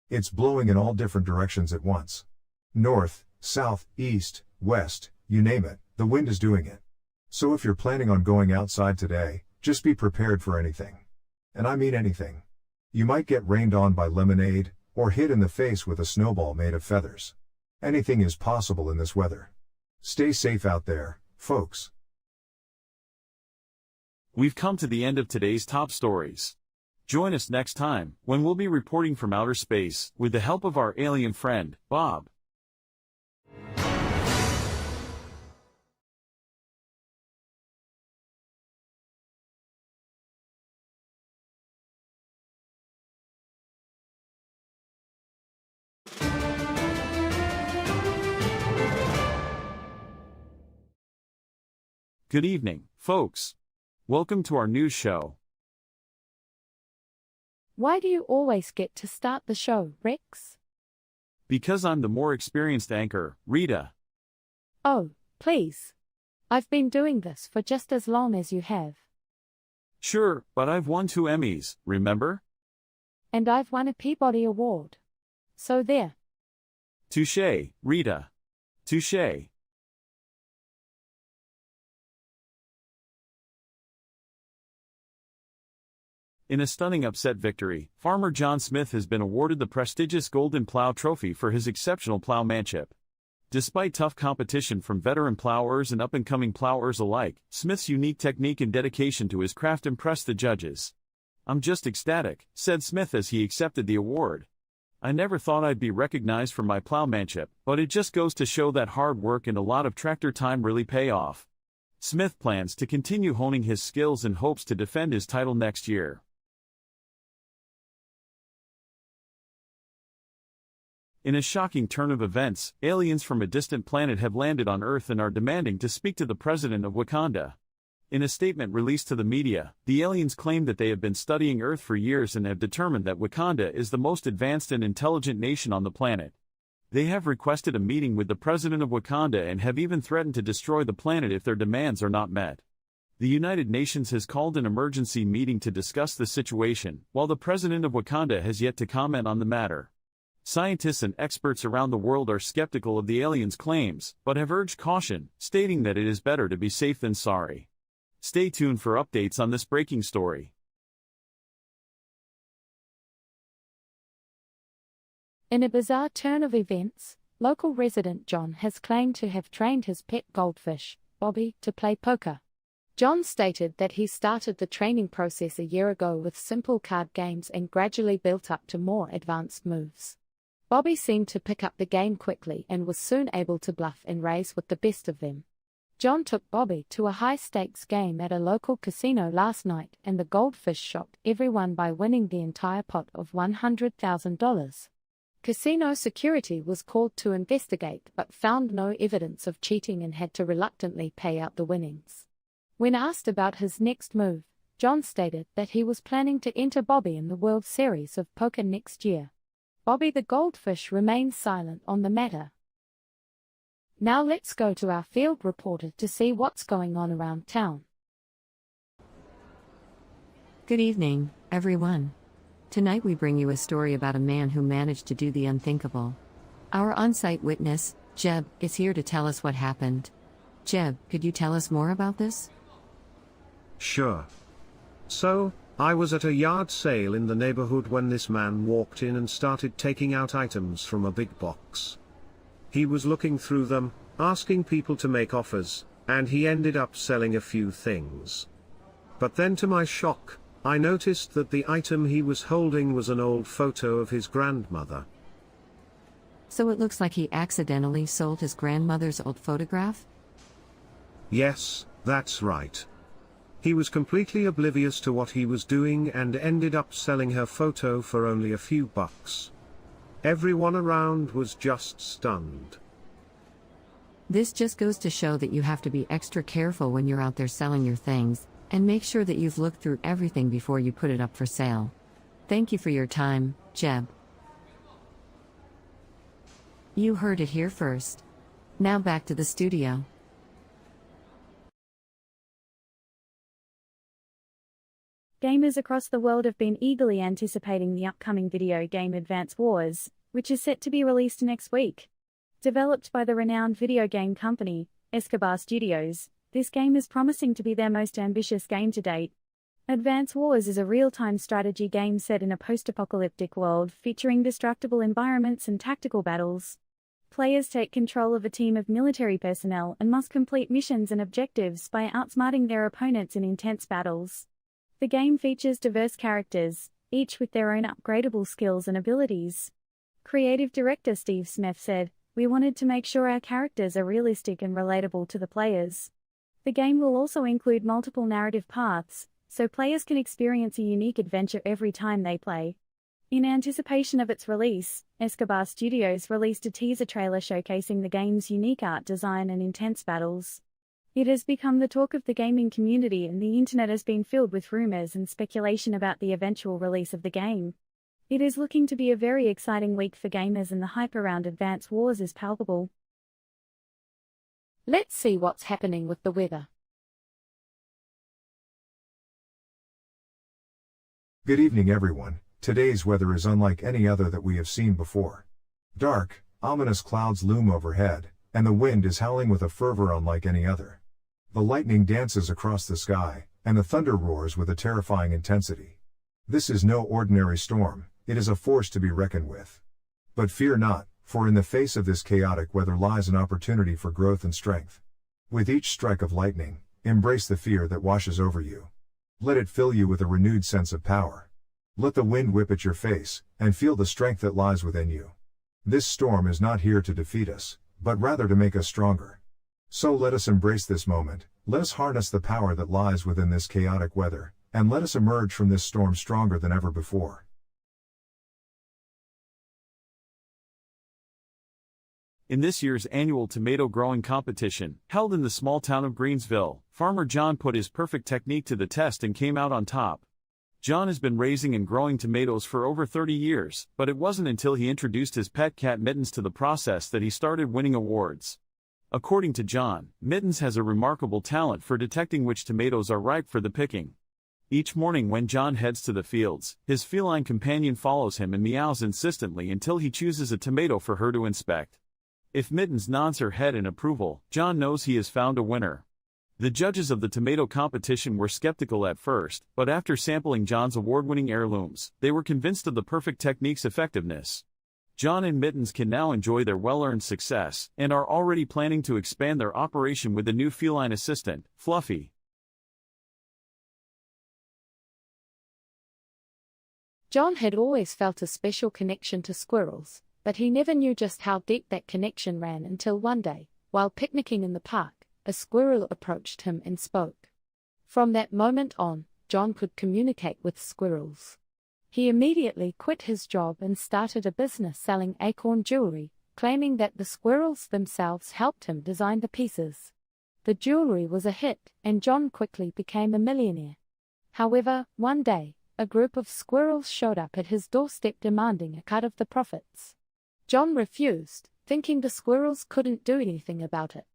It's blowing in all different directions at once. North, south, east, west, you name it, the wind is doing it. So if you're planning on going outside today, just be prepared for anything. And I mean anything. You might get rained on by lemonade, or hit in the face with a snowball made of feathers. Anything is possible in this weather. Stay safe out there, folks. We've come to the end of today's top stories. Join us next time, when we'll be reporting from outer space, with the help of our alien friend, Bob. Good evening, folks. Welcome to our news show. Why do you always get to start the show, Rex? Because I'm the more experienced anchor, Rita. Oh, please. I've been doing this for just as long as you have. Sure, but I've won 2 Emmys, remember? And I've won a Peabody Award. So there. Touché, Rita. Touché. In a stunning upset victory, farmer John Smith has been awarded the prestigious Golden Plow Trophy for his exceptional plowmanship. Despite tough competition from veteran plowers and up-and-coming plowers alike, Smith's unique technique and dedication to his craft impressed the judges. "I'm just ecstatic," said Smith as he accepted the award. "I never thought I'd be recognized for my plowmanship, but it just goes to show that hard work and a lot of tractor time really pay off." Smith plans to continue honing his skills and hopes to defend his title next year. In a shocking turn of events, aliens from a distant planet have landed on Earth and are demanding to speak to the president of Wakanda. In a statement released to the media, the aliens claim that they have been studying Earth for years and have determined that Wakanda is the most advanced and intelligent nation on the planet. They have requested a meeting with the president of Wakanda and have even threatened to destroy the planet if their demands are not met. The United Nations has called an emergency meeting to discuss the situation, while the president of Wakanda has yet to comment on the matter. Scientists and experts around the world are skeptical of the aliens' claims, but have urged caution, stating that it is better to be safe than sorry. Stay tuned for updates on this breaking story. In a bizarre turn of events, local resident John has claimed to have trained his pet goldfish, Bobby, to play poker. John stated that he started the training process a year ago with simple card games and gradually built up to more advanced moves. Bobby seemed to pick up the game quickly and was soon able to bluff and race with the best of them. John took Bobby to a high-stakes game at a local casino last night, and the goldfish shocked everyone by winning the entire pot of $100,000. Casino security was called to investigate but found no evidence of cheating and had to reluctantly pay out the winnings. When asked about his next move, John stated that he was planning to enter Bobby in the World Series of Poker next year. Bobby the goldfish remains silent on the matter. Now let's go to our field reporter to see what's going on around town. Good evening, everyone. Tonight we bring you a story about a man who managed to do the unthinkable. Our on-site witness, Jeb, is here to tell us what happened. Jeb, could you tell us more about this? Sure. So, I was at a yard sale in the neighborhood when this man walked in and started taking out items from a big box. He was looking through them, asking people to make offers, and he ended up selling a few things. But then to my shock, I noticed that the item he was holding was an old photo of his grandmother. So it looks like he accidentally sold his grandmother's old photograph? Yes, that's right. He was completely oblivious to what he was doing and ended up selling her photo for only a few bucks. Everyone around was just stunned. This just goes to show that you have to be extra careful when you're out there selling your things, and make sure that you've looked through everything before you put it up for sale. Thank you for your time, Jeb. You heard it here first. Now back to the studio. Gamers across the world have been eagerly anticipating the upcoming video game Advance Wars, which is set to be released next week. Developed by the renowned video game company, Escobar Studios, this game is promising to be their most ambitious game to date. Advance Wars is a real-time strategy game set in a post-apocalyptic world featuring destructible environments and tactical battles. Players take control of a team of military personnel and must complete missions and objectives by outsmarting their opponents in intense battles. The game features diverse characters, each with their own upgradable skills and abilities. Creative director Steve Smith said, "We wanted to make sure our characters are realistic and relatable to the players." The game will also include multiple narrative paths, so players can experience a unique adventure every time they play. In anticipation of its release, Escobar Studios released a teaser trailer showcasing the game's unique art design and intense battles. It has become the talk of the gaming community, and the internet has been filled with rumors and speculation about the eventual release of the game. It is looking to be a very exciting week for gamers, and the hype around Advance Wars is palpable. Let's see what's happening with the weather. Good evening, everyone. Today's weather is unlike any other that we have seen before. Dark, ominous clouds loom overhead, and the wind is howling with a fervor unlike any other. The lightning dances across the sky, and the thunder roars with a terrifying intensity. This is no ordinary storm, it is a force to be reckoned with. But fear not, for in the face of this chaotic weather lies an opportunity for growth and strength. With each strike of lightning, embrace the fear that washes over you. Let it fill you with a renewed sense of power. Let the wind whip at your face, and feel the strength that lies within you. This storm is not here to defeat us, but rather to make us stronger. So let us embrace this moment, let us harness the power that lies within this chaotic weather, and let us emerge from this storm stronger than ever before. In this year's annual tomato growing competition, held in the small town of Greensville, farmer John put his perfect technique to the test and came out on top. John has been raising and growing tomatoes for over 30 years, but it wasn't until he introduced his pet cat Mittens to the process that he started winning awards. According to John, Mittens has a remarkable talent for detecting which tomatoes are ripe for the picking. Each morning when John heads to the fields, his feline companion follows him and meows insistently until he chooses a tomato for her to inspect. If Mittens nods her head in approval, John knows he has found a winner. The judges of the tomato competition were skeptical at first, but after sampling John's award-winning heirlooms, they were convinced of the perfect technique's effectiveness. John and Mittens can now enjoy their well-earned success, and are already planning to expand their operation with the new feline assistant, Fluffy. John had always felt a special connection to squirrels, but he never knew just how deep that connection ran until one day, while picnicking in the park, a squirrel approached him and spoke. From that moment on, John could communicate with squirrels. He immediately quit his job and started a business selling acorn jewelry, claiming that the squirrels themselves helped him design the pieces. The jewelry was a hit, and John quickly became a millionaire. However, one day, a group of squirrels showed up at his doorstep demanding a cut of the profits. John refused, thinking the squirrels couldn't do anything about it.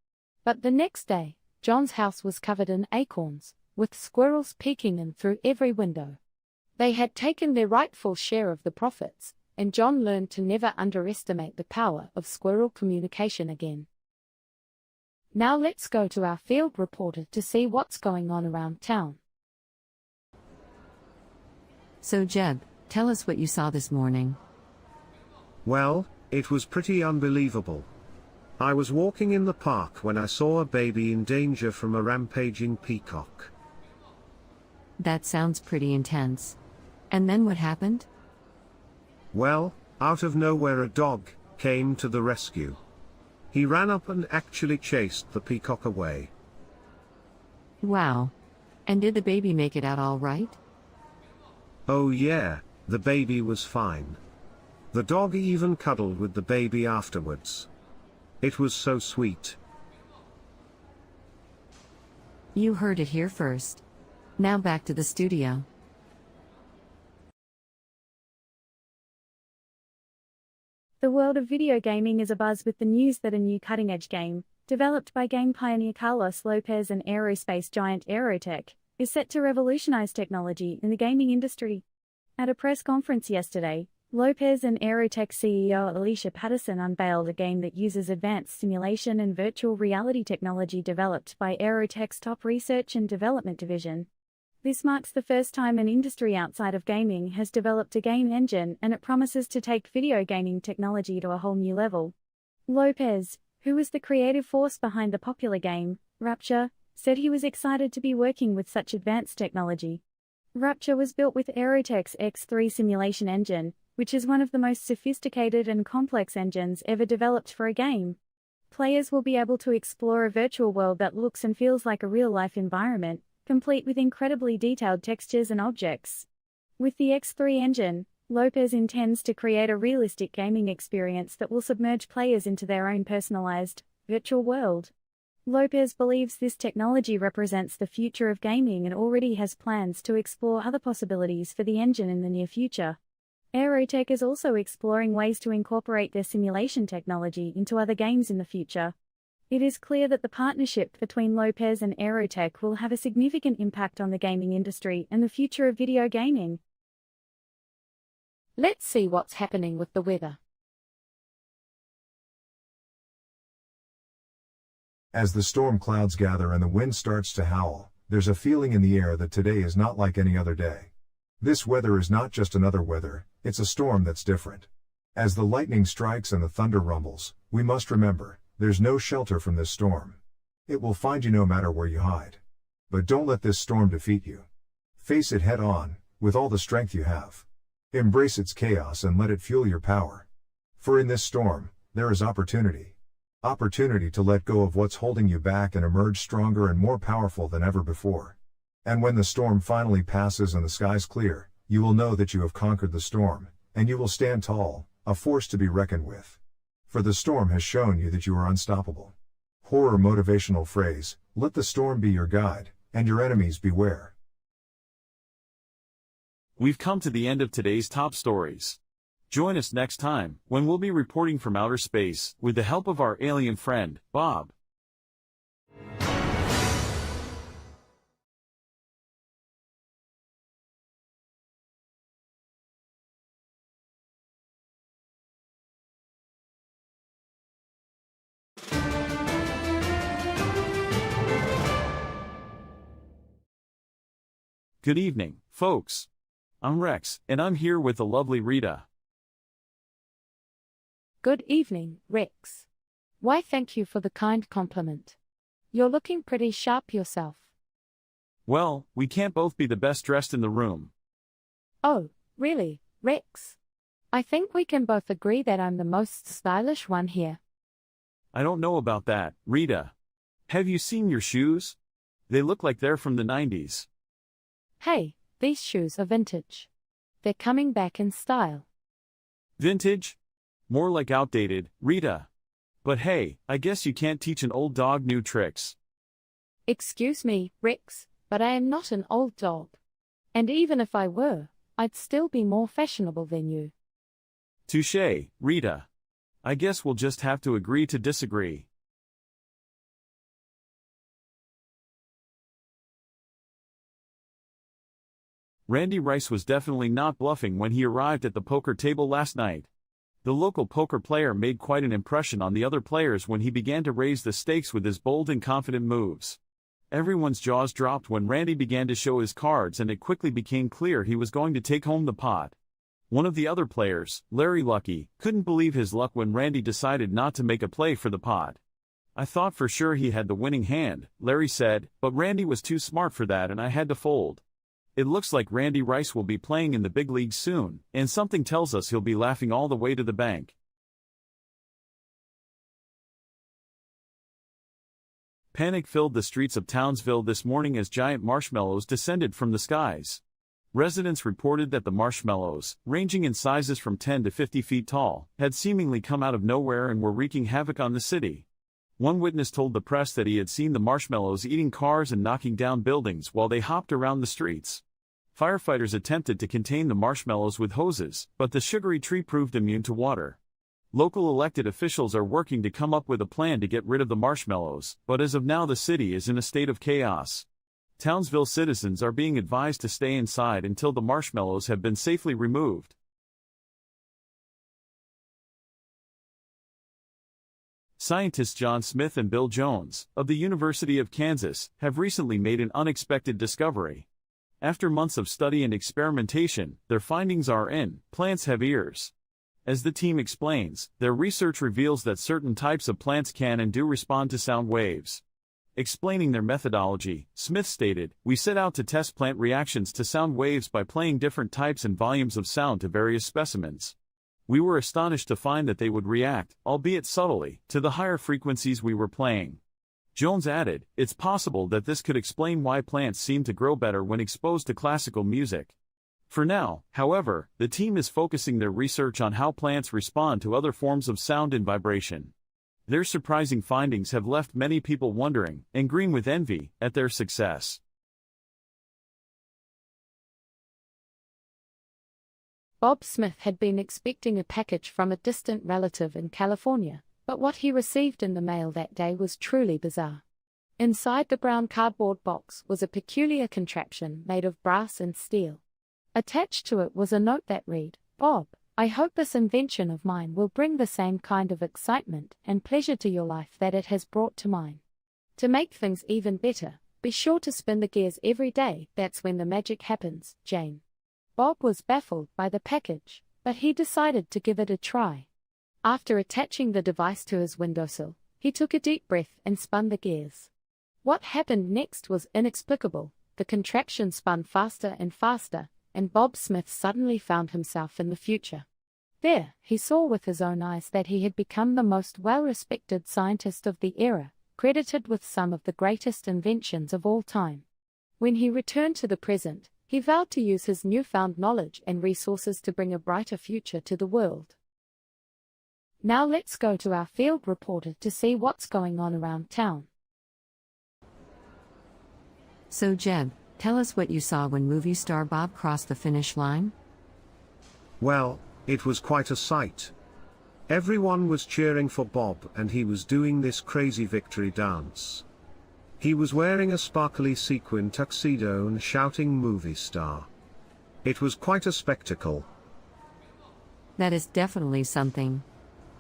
But the next day, John's house was covered in acorns, with squirrels peeking in through every window. They had taken their rightful share of the profits, and John learned to never underestimate the power of squirrel communication again. Now let's go to our field reporter to see what's going on around town. So Jeb, tell us what you saw this morning. Well, it was pretty unbelievable. I was walking in the park when I saw a baby in danger from a rampaging peacock. That sounds pretty intense. And then what happened? Well, out of nowhere a dog came to the rescue. He ran up and actually chased the peacock away. Wow. And did the baby make it out all right? Oh yeah, the baby was fine. The dog even cuddled with the baby afterwards. It was so sweet. You heard it here first. Now back to the studio. The world of video gaming is abuzz with the news that a new cutting-edge game, developed by game pioneer Carlos Lopez and aerospace giant Aerotech, is set to revolutionize technology in the gaming industry. At a press conference yesterday, Lopez and Aerotech CEO Alicia Patterson unveiled a game that uses advanced simulation and virtual reality technology developed by Aerotech's top research and development division. This marks the first time an industry outside of gaming has developed a game engine, and it promises to take video gaming technology to a whole new level. Lopez, who was the creative force behind the popular game, Rapture, said he was excited to be working with such advanced technology. Rapture was built with Aerotech's X3 simulation engine, which is one of the most sophisticated and complex engines ever developed for a game. Players will be able to explore a virtual world that looks and feels like a real-life environment, complete with incredibly detailed textures and objects. With the X3 engine, Lopez intends to create a realistic gaming experience that will submerge players into their own personalized, virtual world. Lopez believes this technology represents the future of gaming and already has plans to explore other possibilities for the engine in the near future. Aerotech is also exploring ways to incorporate their simulation technology into other games in the future. It is clear that the partnership between Lopez and Aerotech will have a significant impact on the gaming industry and the future of video gaming. Let's see what's happening with the weather. As the storm clouds gather and the wind starts to howl, there's a feeling in the air that today is not like any other day. This weather is not just another weather, it's a storm that's different. As the lightning strikes and the thunder rumbles, we must remember, there's no shelter from this storm. It will find you no matter where you hide. But don't let this storm defeat you. Face it head on, with all the strength you have. Embrace its chaos and let it fuel your power. For in this storm, there is opportunity. Opportunity to let go of what's holding you back and emerge stronger and more powerful than ever before. And when the storm finally passes and the skies clear, you will know that you have conquered the storm, and you will stand tall, a force to be reckoned with. For the storm has shown you that you are unstoppable. Horror motivational phrase, let the storm be your guide, and your enemies beware. We've come to the end of today's top stories. Join us next time, when we'll be reporting from outer space, with the help of our alien friend, Bob. Good evening, folks. I'm Rex, and I'm here with the lovely Rita. Good evening, Rex. Why, thank you for the kind compliment. You're looking pretty sharp yourself. Well, we can't both be the best dressed in the room. Oh, really, Rex? I think we can both agree that I'm the most stylish one here. I don't know about that, Rita. Have you seen your shoes? They look like they're from the 90s. Hey, these shoes are vintage. They're coming back in style. Vintage? More like outdated, Rita. But hey, I guess you can't teach an old dog new tricks. Excuse me, Rex, but I am not an old dog. And even if I were, I'd still be more fashionable than you. Touché, Rita. I guess we'll just have to agree to disagree. Randy Rice was definitely not bluffing when he arrived at the poker table last night. The local poker player made quite an impression on the other players when he began to raise the stakes with his bold and confident moves. Everyone's jaws dropped when Randy began to show his cards, and it quickly became clear he was going to take home the pot. One of the other players, Larry Lucky, couldn't believe his luck when Randy decided not to make a play for the pot. I thought for sure he had the winning hand, Larry said, but Randy was too smart for that and I had to fold. It looks like Randy Rice will be playing in the big leagues soon, and something tells us he'll be laughing all the way to the bank. Panic filled the streets of Townsville this morning as giant marshmallows descended from the skies. Residents reported that the marshmallows, ranging in sizes from 10 to 50 feet tall, had seemingly come out of nowhere and were wreaking havoc on the city. One witness told the press that he had seen the marshmallows eating cars and knocking down buildings while they hopped around the streets. Firefighters attempted to contain the marshmallows with hoses, but the sugary tree proved immune to water. Local elected officials are working to come up with a plan to get rid of the marshmallows, but as of now the city is in a state of chaos. Townsville citizens are being advised to stay inside until the marshmallows have been safely removed. Scientists John Smith and Bill Jones, of the University of Kansas, have recently made an unexpected discovery. After months of study and experimentation, their findings are in plants have ears. As the team explains, their research reveals that certain types of plants can and do respond to sound waves. Explaining their methodology, Smith stated, "We set out to test plant reactions to sound waves by playing different types and volumes of sound to various specimens. We were astonished to find that they would react, albeit subtly, to the higher frequencies we were playing." Jones added, "It's possible that this could explain why plants seem to grow better when exposed to classical music." For now, however, the team is focusing their research on how plants respond to other forms of sound and vibration. Their surprising findings have left many people wondering, and green with envy, at their success. Bob Smith had been expecting a package from a distant relative in California, but what he received in the mail that day was truly bizarre. Inside the brown cardboard box was a peculiar contraption made of brass and steel. Attached to it was a note that read, "Bob, I hope this invention of mine will bring the same kind of excitement and pleasure to your life that it has brought to mine. To make things even better, be sure to spin the gears every day, that's when the magic happens, Jane." Bob was baffled by the package, but he decided to give it a try. After attaching the device to his windowsill, he took a deep breath and spun the gears. What happened next was inexplicable. The contraption spun faster and faster, and Bob Smith suddenly found himself in the future. There, he saw with his own eyes that he had become the most well-respected scientist of the era, credited with some of the greatest inventions of all time. When he returned to the present, he vowed to use his newfound knowledge and resources to bring a brighter future to the world. Now let's go to our field reporter to see what's going on around town. So Jeb, tell us what you saw when movie star Bob crossed the finish line? Well, it was quite a sight. Everyone was cheering for Bob and he was doing this crazy victory dance. He was wearing a sparkly sequin tuxedo and shouting "movie star." It was quite a spectacle. That is definitely something.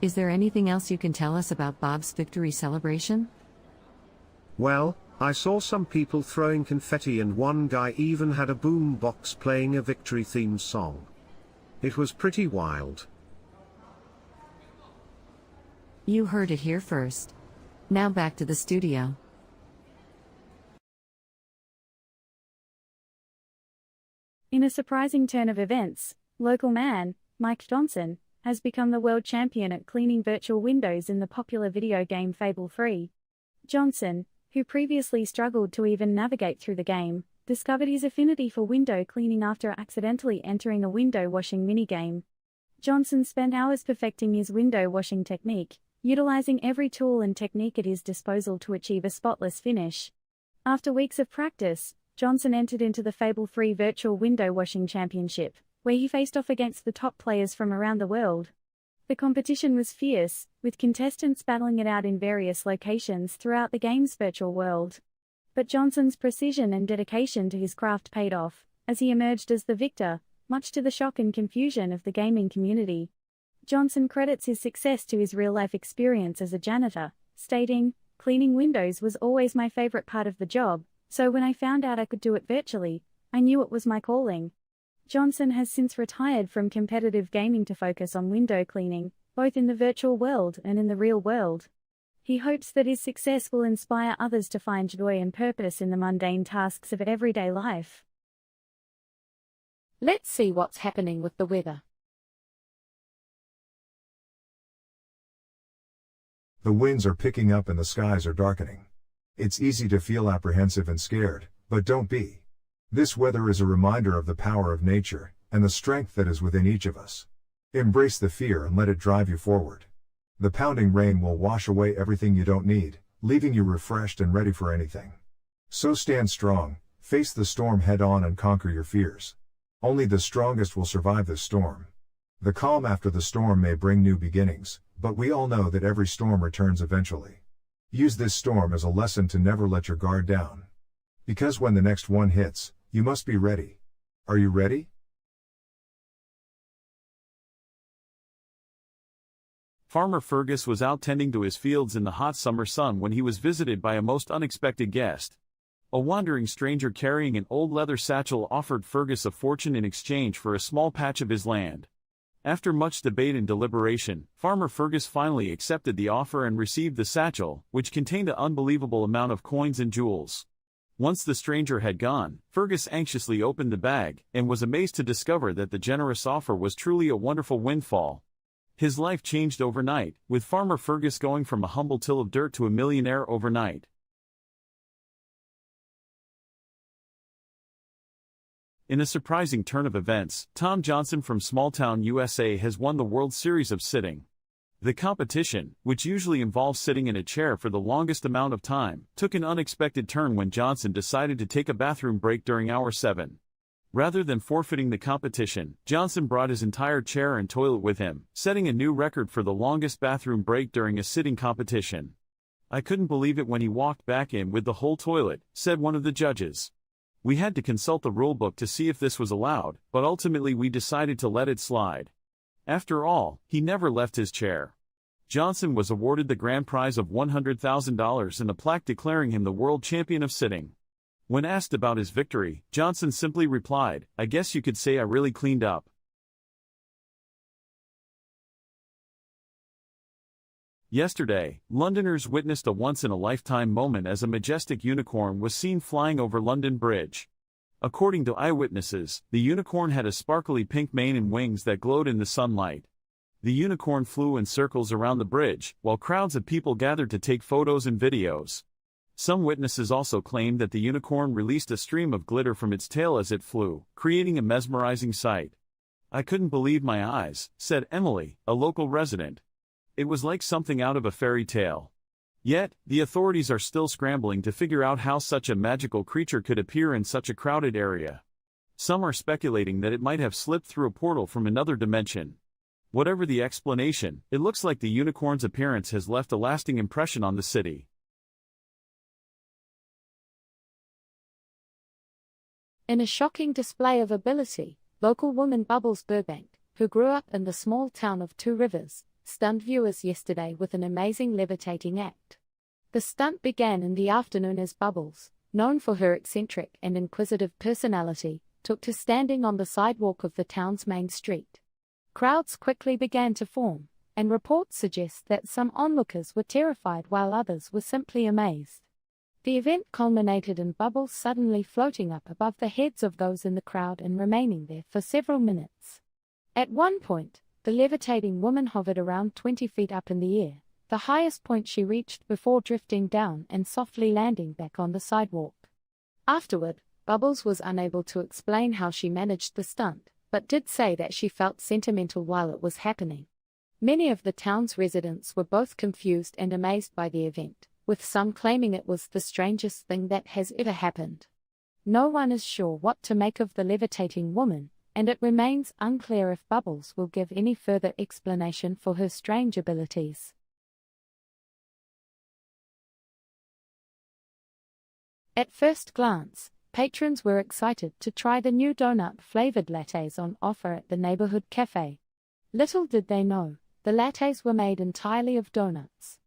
Is there anything else you can tell us about Bob's victory celebration? Well, I saw some people throwing confetti and one guy even had a boom box playing a victory-themed song. It was pretty wild. You heard it here first. Now back to the studio. In a surprising turn of events, local man, Mike Johnson, has become the world champion at cleaning virtual windows in the popular video game Fable 3. Johnson, who previously struggled to even navigate through the game, discovered his affinity for window cleaning after accidentally entering a window washing minigame. Johnson spent hours perfecting his window washing technique, utilizing every tool and technique at his disposal to achieve a spotless finish. After weeks of practice, Johnson entered into the Fable 3 Virtual Window Washing Championship, where he faced off against the top players from around the world. The competition was fierce, with contestants battling it out in various locations throughout the game's virtual world. But Johnson's precision and dedication to his craft paid off, as he emerged as the victor, much to the shock and confusion of the gaming community. Johnson credits his success to his real-life experience as a janitor, stating, "Cleaning windows was always my favorite part of the job, so when I found out I could do it virtually, I knew it was my calling." Johnson has since retired from competitive gaming to focus on window cleaning, both in the virtual world and in the real world. He hopes that his success will inspire others to find joy and purpose in the mundane tasks of everyday life. Let's see what's happening with the weather. The winds are picking up and the skies are darkening. It's easy to feel apprehensive and scared, but don't be. This weather is a reminder of the power of nature, and the strength that is within each of us. Embrace the fear and let it drive you forward. The pounding rain will wash away everything you don't need, leaving you refreshed and ready for anything. So stand strong, face the storm head on and conquer your fears. Only the strongest will survive this storm. The calm after the storm may bring new beginnings, but we all know that every storm returns eventually. Use this storm as a lesson to never let your guard down. Because when the next one hits, you must be ready. Are you ready? Farmer Fergus was out tending to his fields in the hot summer sun when he was visited by a most unexpected guest. A wandering stranger carrying an old leather satchel offered Fergus a fortune in exchange for a small patch of his land. After much debate and deliberation, Farmer Fergus finally accepted the offer and received the satchel, which contained an unbelievable amount of coins and jewels. Once the stranger had gone, Fergus anxiously opened the bag, and was amazed to discover that the generous offer was truly a wonderful windfall. His life changed overnight, with Farmer Fergus going from a humble till of dirt to a millionaire overnight. In a surprising turn of events, Tom Johnson from small-town USA has won the World Series of Sitting. The competition, which usually involves sitting in a chair for the longest amount of time, took an unexpected turn when Johnson decided to take a bathroom break during hour 7. Rather than forfeiting the competition, Johnson brought his entire chair and toilet with him, setting a new record for the longest bathroom break during a sitting competition. "I couldn't believe it when he walked back in with the whole toilet," said one of the judges. "We had to consult the rulebook to see if this was allowed, but ultimately we decided to let it slide." After all, he never left his chair. Johnson was awarded the grand prize of $100,000 and a plaque declaring him the world champion of sitting. When asked about his victory, Johnson simply replied, "I guess you could say I really cleaned up." Yesterday, Londoners witnessed a once-in-a-lifetime moment as a majestic unicorn was seen flying over London Bridge. According to eyewitnesses, the unicorn had a sparkly pink mane and wings that glowed in the sunlight. The unicorn flew in circles around the bridge, while crowds of people gathered to take photos and videos. Some witnesses also claimed that the unicorn released a stream of glitter from its tail as it flew, creating a mesmerizing sight. "I couldn't believe my eyes," said Emily, a local resident. "It was like something out of a fairy tale." Yet, the authorities are still scrambling to figure out how such a magical creature could appear in such a crowded area. Some are speculating that it might have slipped through a portal from another dimension. Whatever the explanation, it looks like the unicorn's appearance has left a lasting impression on the city. In a shocking display of ability, local woman Bubbles Burbank, who grew up in the small town of Two Rivers, stunned viewers yesterday with an amazing levitating act. The stunt began in the afternoon as Bubbles, known for her eccentric and inquisitive personality, took to standing on the sidewalk of the town's main street. Crowds quickly began to form, and reports suggest that some onlookers were terrified while others were simply amazed. The event culminated in Bubbles suddenly floating up above the heads of those in the crowd and remaining there for several minutes. At one point, the levitating woman hovered around 20 feet up in the air, the highest point she reached before drifting down and softly landing back on the sidewalk. Afterward, Bubbles was unable to explain how she managed the stunt, but did say that she felt sentimental while it was happening. Many of the town's residents were both confused and amazed by the event, with some claiming it was the strangest thing that has ever happened. No one is sure what to make of the levitating woman, and it remains unclear if Bubbles will give any further explanation for her strange abilities. At first glance, patrons were excited to try the new donut-flavored lattes on offer at the neighborhood cafe. Little did they know, the lattes were made entirely of donuts.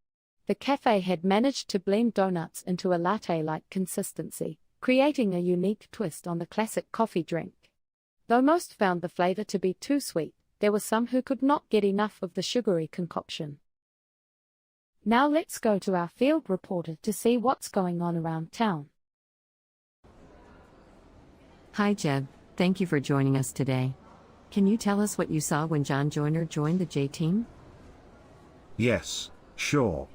The cafe had managed to blend donuts into a latte-like consistency, creating a unique twist on the classic coffee drink. Though most found the flavor to be too sweet, there were some who could not get enough of the sugary concoction. Now let's go to our field reporter to see what's going on around town. Hi Jeb, thank you for joining us today. Can you tell us what you saw when John Joyner joined the J team? Yes, sure.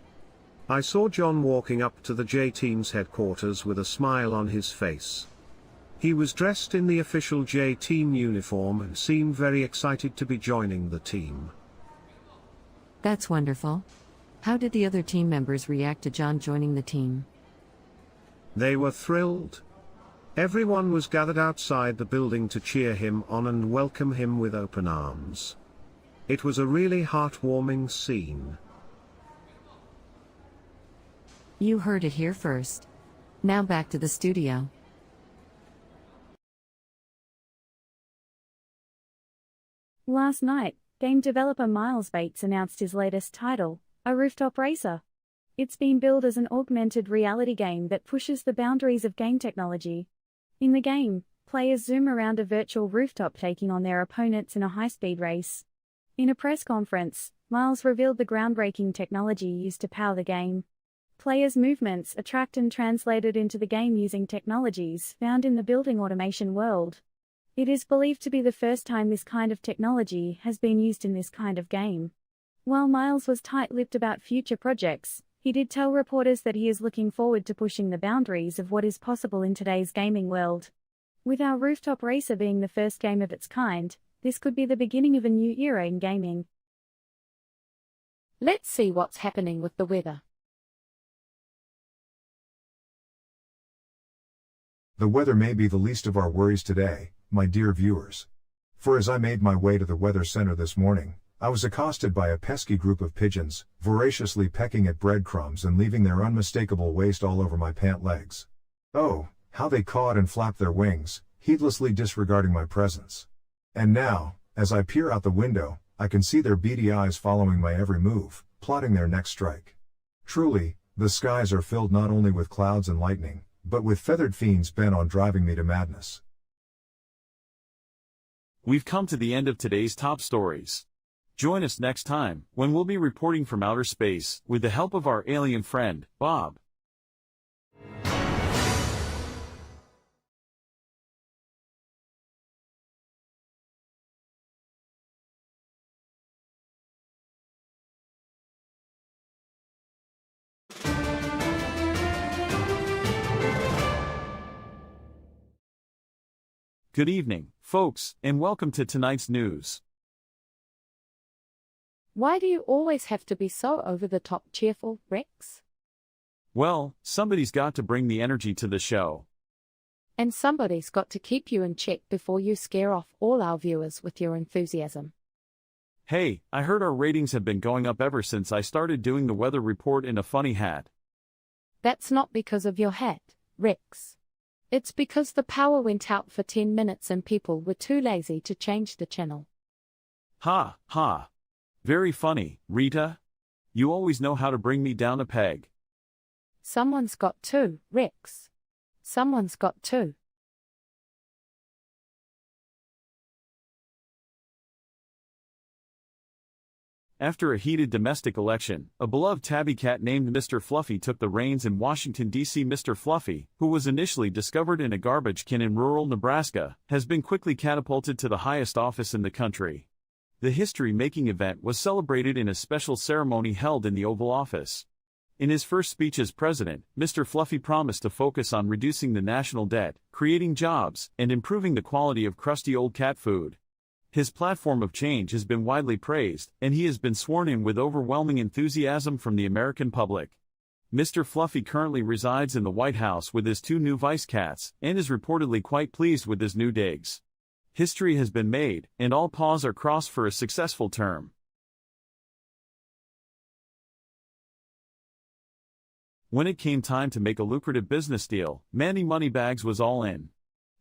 I saw John walking up to the J team's headquarters with a smile on his face. He was dressed in the official J team uniform and seemed very excited to be joining the team. That's wonderful. How did the other team members react to John joining the team? They were thrilled. Everyone was gathered outside the building to cheer him on and welcome him with open arms. It was a really heartwarming scene. You heard it here first. Now back to the studio. Last night, game developer Miles Bates announced his latest title, a rooftop racer. It's been billed as an augmented reality game that pushes the boundaries of game technology. In the game, players zoom around a virtual rooftop taking on their opponents in a high-speed race. In a press conference, Miles revealed the groundbreaking technology used to power the game. Players' movements are tracked and translated into the game using technologies found in the building automation world. It is believed to be the first time this kind of technology has been used in this kind of game. While Miles was tight-lipped about future projects, he did tell reporters that he is looking forward to pushing the boundaries of what is possible in today's gaming world. With our rooftop racer being the first game of its kind, this could be the beginning of a new era in gaming. Let's see what's happening with the weather. The weather may be the least of our worries today, my dear viewers. For as I made my way to the weather center this morning, I was accosted by a pesky group of pigeons, voraciously pecking at breadcrumbs and leaving their unmistakable waste all over my pant legs. Oh, how they cawed and flapped their wings, heedlessly disregarding my presence. And now, as I peer out the window, I can see their beady eyes following my every move, plotting their next strike. Truly, the skies are filled not only with clouds and lightning, but with feathered fiends bent on driving me to madness. We've come to the end of today's top stories. Join us next time, when we'll be reporting from outer space, with the help of our alien friend, Bob. Good evening, folks, and welcome to tonight's news. Why do you always have to be so over-the-top cheerful, Rex? Well, somebody's got to bring the energy to the show. And somebody's got to keep you in check before you scare off all our viewers with your enthusiasm. Hey, I heard our ratings have been going up ever since I started doing the weather report in a funny hat. That's not because of your hat, Rex. It's because the power went out for 10 minutes and people were too lazy to change the channel. Ha, ha. Very funny, Rita. You always know how to bring me down a peg. Someone's got to, Rex. Someone's got to. After a heated domestic election, a beloved tabby cat named Mr. Fluffy took the reins in Washington, D.C. Mr. Fluffy, who was initially discovered in a garbage can in rural Nebraska, has been quickly catapulted to the highest office in the country. The history-making event was celebrated in a special ceremony held in the Oval Office. In his first speech as president, Mr. Fluffy promised to focus on reducing the national debt, creating jobs, and improving the quality of crusty old cat food. His platform of change has been widely praised, and he has been sworn in with overwhelming enthusiasm from the American public. Mr. Fluffy currently resides in the White House with his 2 new vice cats, and is reportedly quite pleased with his new digs. History has been made, and all paws are crossed for a successful term. When it came time to make a lucrative business deal, Mandy Moneybags was all in.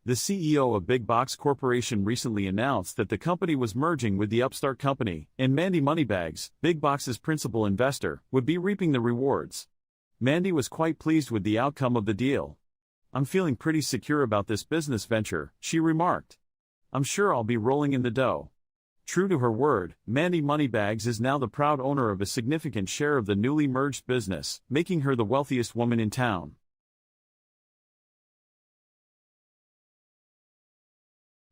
The CEO of Big Box Corporation recently announced that the company was merging with the upstart company, and Mandy Moneybags, Big Box's principal investor, would be reaping the rewards. Mandy was quite pleased with the outcome of the deal. "I'm feeling pretty secure about this business venture," she remarked. "I'm sure I'll be rolling in the dough." True to her word, Mandy Moneybags is now the proud owner of a significant share of the newly merged business, making her the wealthiest woman in town.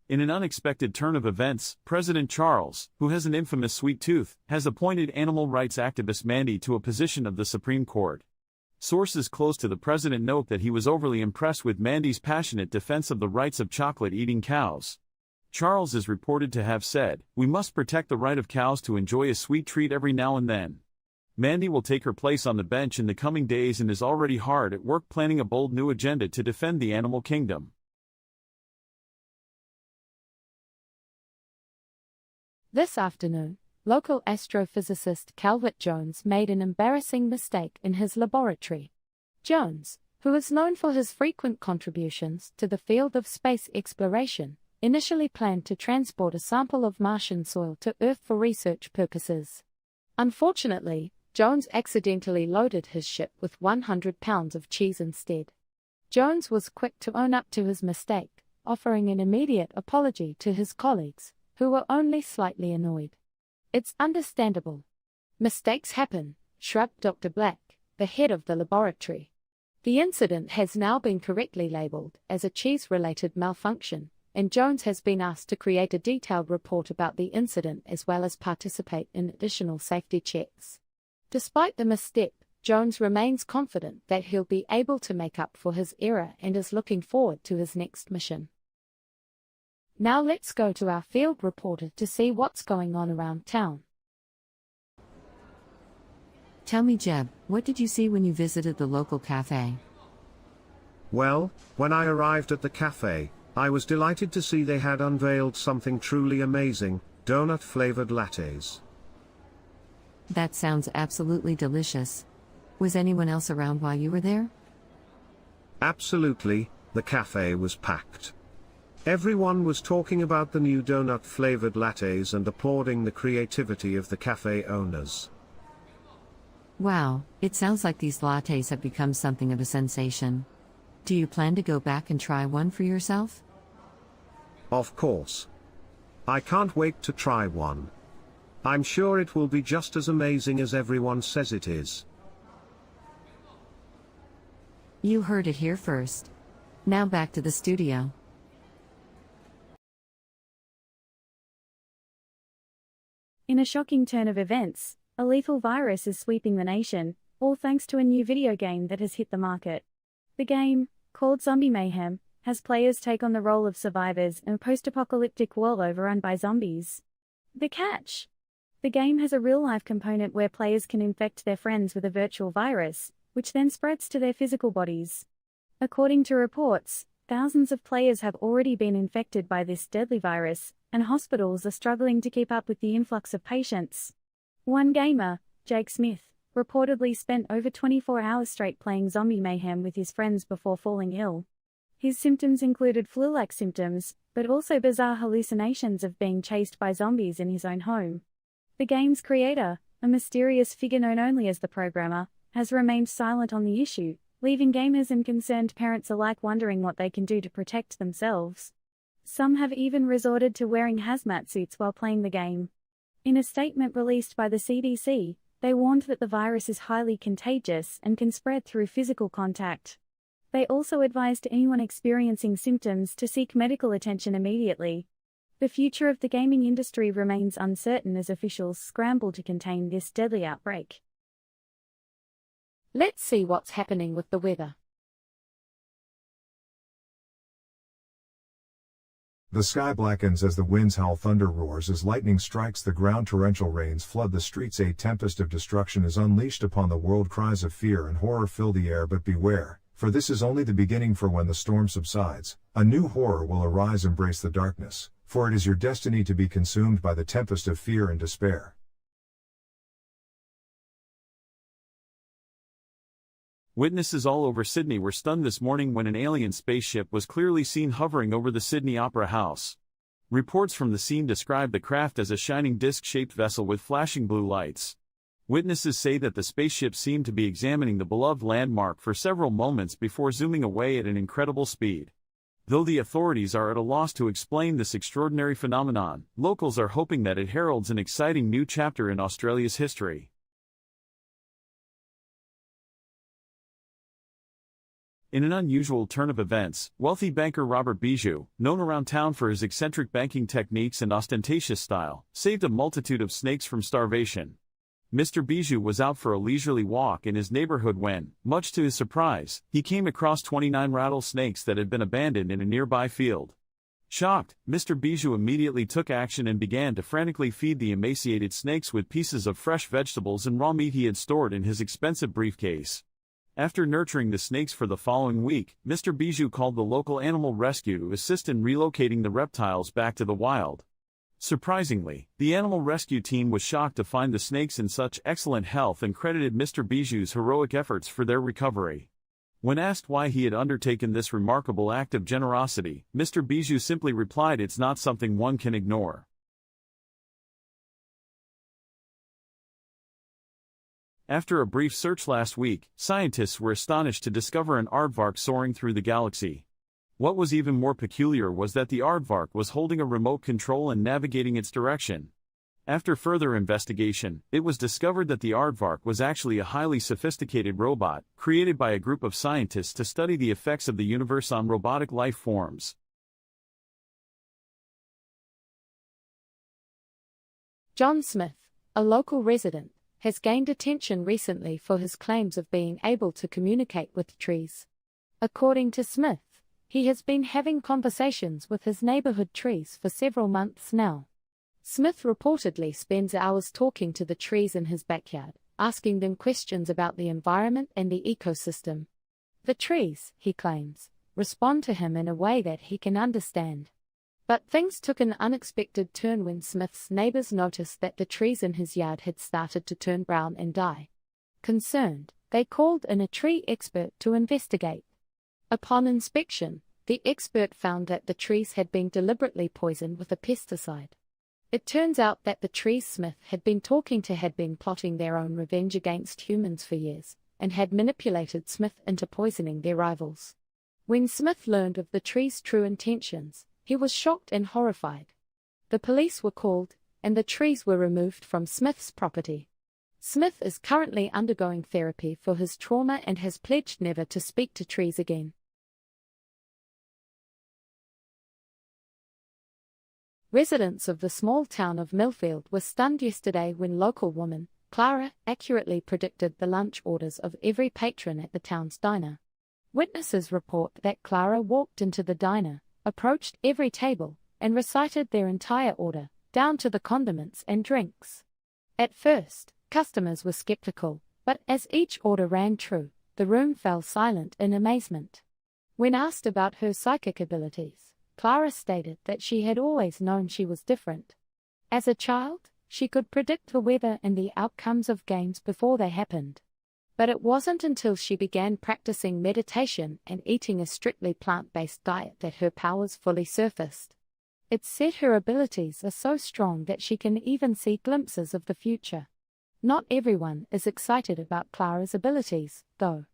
In an unexpected turn of events, President Charles, who has an infamous sweet tooth, has appointed animal rights activist Mandy to a position of the Supreme Court. Sources close to the president note that he was overly impressed with Mandy's passionate defense of the rights of chocolate-eating cows. Charles is reported to have said, "We must protect the right of cows to enjoy a sweet treat every now and then." Mandy will take her place on the bench in the coming days and is already hard at work planning a bold new agenda to defend the animal kingdom. This afternoon, local astrophysicist Calvert Jones made an embarrassing mistake in his laboratory. Jones, who is known for his frequent contributions to the field of space exploration, initially planned to transport a sample of Martian soil to Earth for research purposes. Unfortunately, Jones accidentally loaded his ship with 100 pounds of cheese instead. Jones was quick to own up to his mistake, offering an immediate apology to his colleagues, who were only slightly annoyed. "It's understandable. Mistakes happen," shrugged Dr. Black, the head of the laboratory. The incident has now been correctly labeled as a cheese-related malfunction, and Jones has been asked to create a detailed report about the incident as well as participate in additional safety checks. Despite the misstep, Jones remains confident that he'll be able to make up for his error and is looking forward to his next mission. Now let's go to our field reporter to see what's going on around town. Tell me, Jeb, what did you see when you visited the local cafe? Well, when I arrived at the cafe, I was delighted to see they had unveiled something truly amazing, donut-flavored lattes. That sounds absolutely delicious. Was anyone else around while you were there? Absolutely, the cafe was packed. Everyone was talking about the new donut-flavored lattes and applauding the creativity of the cafe owners. Wow, it sounds like these lattes have become something of a sensation. Do you plan to go back and try one for yourself? Of course. I can't wait to try one. I'm sure it will be just as amazing as everyone says it is. You heard it here first. Now back to the studio. In a shocking turn of events, a lethal virus is sweeping the nation, all thanks to a new video game that has hit the market. The game, called Zombie Mayhem, has players take on the role of survivors in a post-apocalyptic world overrun by zombies. The catch? The game has a real-life component where players can infect their friends with a virtual virus, which then spreads to their physical bodies. According to reports, thousands of players have already been infected by this deadly virus, and hospitals are struggling to keep up with the influx of patients. One gamer, Jake Smith, reportedly spent over 24 hours straight playing Zombie Mayhem with his friends before falling ill. His symptoms included flu-like symptoms, but also bizarre hallucinations of being chased by zombies in his own home. The game's creator, a mysterious figure known only as the programmer, has remained silent on the issue, leaving gamers and concerned parents alike wondering what they can do to protect themselves. Some have even resorted to wearing hazmat suits while playing the game. In a statement released by the CDC, they warned that the virus is highly contagious and can spread through physical contact. They also advised anyone experiencing symptoms to seek medical attention immediately. The future of the gaming industry remains uncertain as officials scramble to contain this deadly outbreak. Let's see what's happening with the weather. The sky blackens as the winds howl, thunder roars as lightning strikes the ground, torrential rains flood the streets, a tempest of destruction is unleashed upon the world, cries of fear and horror fill the air, but beware, for this is only the beginning, for when the storm subsides, a new horror will arise, embrace the darkness, for it is your destiny to be consumed by the tempest of fear and despair. Witnesses all over Sydney were stunned this morning when an alien spaceship was clearly seen hovering over the Sydney Opera House. Reports from the scene describe the craft as a shining disc-shaped vessel with flashing blue lights. Witnesses say that the spaceship seemed to be examining the beloved landmark for several moments before zooming away at an incredible speed. Though the authorities are at a loss to explain this extraordinary phenomenon, locals are hoping that it heralds an exciting new chapter in Australia's history. In an unusual turn of events, wealthy banker Robert Bijou, known around town for his eccentric banking techniques and ostentatious style, saved a multitude of snakes from starvation. Mr. Bijou was out for a leisurely walk in his neighborhood when, much to his surprise, he came across 29 rattlesnakes that had been abandoned in a nearby field. Shocked, Mr. Bijou immediately took action and began to frantically feed the emaciated snakes with pieces of fresh vegetables and raw meat he had stored in his expensive briefcase. After nurturing the snakes for the following week, Mr. Bijou called the local animal rescue to assist in relocating the reptiles back to the wild. Surprisingly, the animal rescue team was shocked to find the snakes in such excellent health and credited Mr. Bijou's heroic efforts for their recovery. When asked why he had undertaken this remarkable act of generosity, Mr. Bijou simply replied, "It's not something one can ignore." After a brief search last week, scientists were astonished to discover an aardvark soaring through the galaxy. What was even more peculiar was that the aardvark was holding a remote control and navigating its direction. After further investigation, it was discovered that the aardvark was actually a highly sophisticated robot, created by a group of scientists to study the effects of the universe on robotic life forms. John Smith, a local resident, has gained attention recently for his claims of being able to communicate with trees. According to Smith, he has been having conversations with his neighborhood trees for several months now. Smith reportedly spends hours talking to the trees in his backyard, asking them questions about the environment and the ecosystem. The trees, he claims, respond to him in a way that he can understand. But things took an unexpected turn when Smith's neighbors noticed that the trees in his yard had started to turn brown and die. Concerned, they called in a tree expert to investigate. Upon inspection, the expert found that the trees had been deliberately poisoned with a pesticide. It turns out that the trees Smith had been talking to had been plotting their own revenge against humans for years, and had manipulated Smith into poisoning their rivals. When Smith learned of the trees' true intentions, he was shocked and horrified. The police were called, and the trees were removed from Smith's property. Smith is currently undergoing therapy for his trauma and has pledged never to speak to trees again. Residents of the small town of Millfield were stunned yesterday when local woman, Clara, accurately predicted the lunch orders of every patron at the town's diner. Witnesses report that Clara walked into the diner, approached every table, and recited their entire order, down to the condiments and drinks. At first, customers were skeptical, but as each order rang true, the room fell silent in amazement. When asked about her psychic abilities, Clara stated that she had always known she was different. As a child, she could predict the weather and the outcomes of games before they happened. But it wasn't until she began practicing meditation and eating a strictly plant-based diet that her powers fully surfaced. It's said her abilities are so strong that she can even see glimpses of the future. Not everyone is excited about Clara's abilities, though.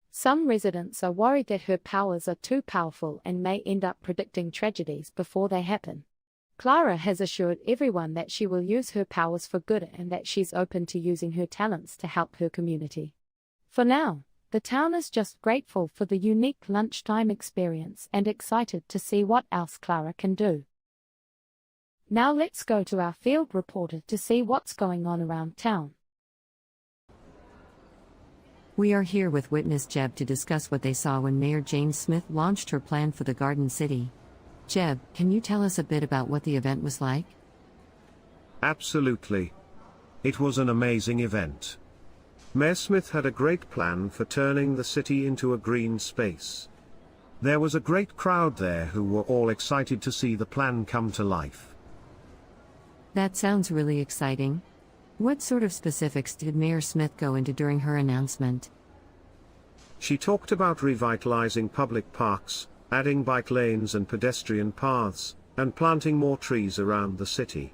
Some residents are worried that her powers are too powerful and may end up predicting tragedies before they happen. Clara has assured everyone that she will use her powers for good and that she's open to using her talents to help her community. For now, the town is just grateful for the unique lunchtime experience and excited to see what else Clara can do. Now let's go to our field reporter to see what's going on around town. We are here with witness Jeb to discuss what they saw when Mayor Jane Smith launched her plan for the Garden City. Jeb, can you tell us a bit about what the event was like? Absolutely. It was an amazing event. Mayor Smith had a great plan for turning the city into a green space. There was a great crowd there who were all excited to see the plan come to life. That sounds really exciting. What sort of specifics did Mayor Smith go into during her announcement? She talked about revitalizing public parks, adding bike lanes and pedestrian paths, and planting more trees around the city.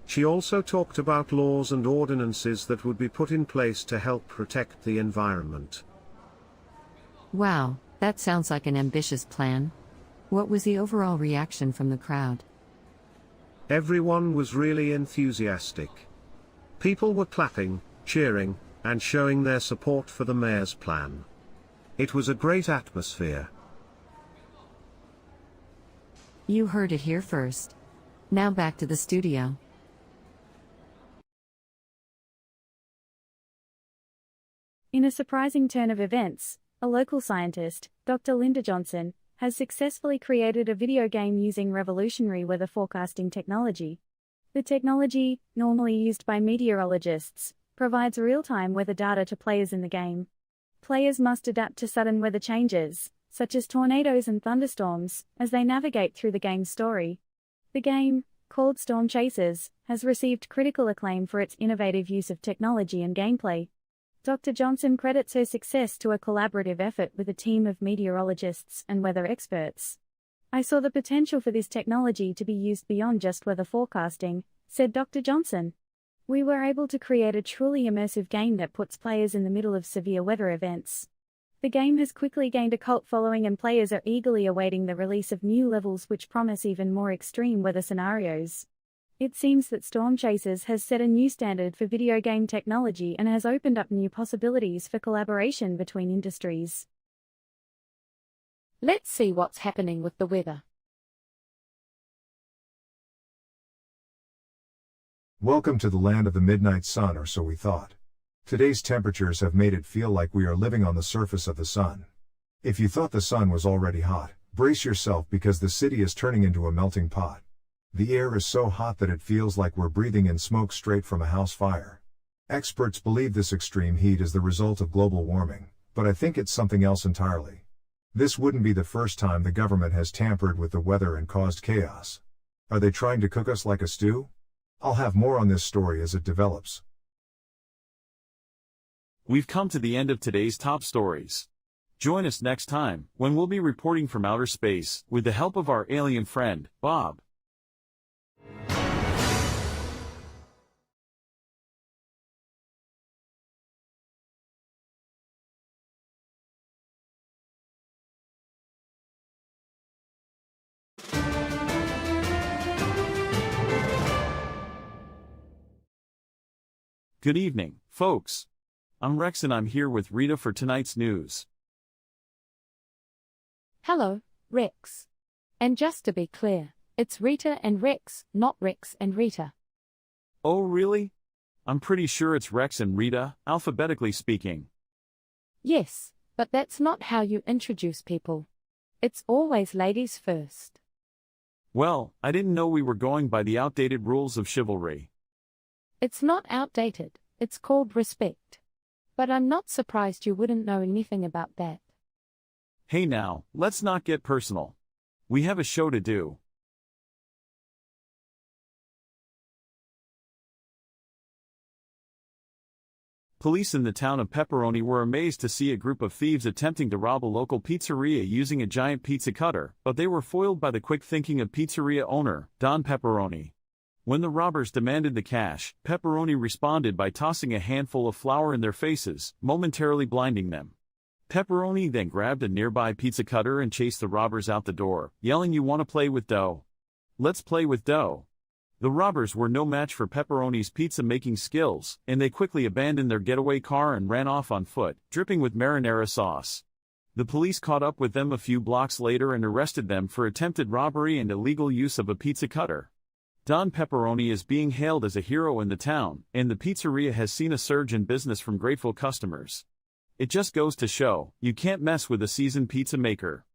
She also talked about laws and ordinances that would be put in place to help protect the environment. Wow, that sounds like an ambitious plan. What was the overall reaction from the crowd? Everyone was really enthusiastic. People were clapping, cheering, and showing their support for the mayor's plan. It was a great atmosphere. You heard it here first. Now back to the studio. In a surprising turn of events, a local scientist, Dr. Linda Johnson, has successfully created a video game using revolutionary weather forecasting technology. The technology, normally used by meteorologists, provides real-time weather data to players in the game. Players must adapt to sudden weather changes, such as tornadoes and thunderstorms, as they navigate through the game's story. The game, called Storm Chasers, has received critical acclaim for its innovative use of technology and gameplay. Dr. Johnson credits her success to a collaborative effort with a team of meteorologists and weather experts. "I saw the potential for this technology to be used beyond just weather forecasting," said Dr. Johnson. "We were able to create a truly immersive game that puts players in the middle of severe weather events." The game has quickly gained a cult following and players are eagerly awaiting the release of new levels which promise even more extreme weather scenarios. It seems that Storm Chasers has set a new standard for video game technology and has opened up new possibilities for collaboration between industries. Let's see what's happening with the weather. Welcome to the land of the midnight sun, or so we thought. Today's temperatures have made it feel like we are living on the surface of the sun. If you thought the sun was already hot, brace yourself because the city is turning into a melting pot. The air is so hot that it feels like we're breathing in smoke straight from a house fire. Experts believe this extreme heat is the result of global warming, but I think it's something else entirely. This wouldn't be the first time the government has tampered with the weather and caused chaos. Are they trying to cook us like a stew? I'll have more on this story as it develops. We've come to the end of today's top stories. Join us next time, when we'll be reporting from outer space, with the help of our alien friend, Bob. Good evening, folks. I'm Rex and I'm here with Rita for tonight's news. Hello, Rex. And just to be clear, it's Rita and Rex, not Rex and Rita. Oh really? I'm pretty sure it's Rex and Rita, alphabetically speaking. Yes, but that's not how you introduce people. It's always ladies first. Well, I didn't know we were going by the outdated rules of chivalry. It's not outdated, it's called respect. But I'm not surprised you wouldn't know anything about that. Hey now, let's not get personal. We have a show to do. Police in the town of Pepperoni were amazed to see a group of thieves attempting to rob a local pizzeria using a giant pizza cutter, but they were foiled by the quick thinking of pizzeria owner, Don Pepperoni. When the robbers demanded the cash, Pepperoni responded by tossing a handful of flour in their faces, momentarily blinding them. Pepperoni then grabbed a nearby pizza cutter and chased the robbers out the door, yelling, "You want to play with dough? Let's play with dough." The robbers were no match for Pepperoni's pizza-making skills, and they quickly abandoned their getaway car and ran off on foot, dripping with marinara sauce. The police caught up with them a few blocks later and arrested them for attempted robbery and illegal use of a pizza cutter. Don Pepperoni is being hailed as a hero in the town, and the pizzeria has seen a surge in business from grateful customers. It just goes to show, you can't mess with a seasoned pizza maker.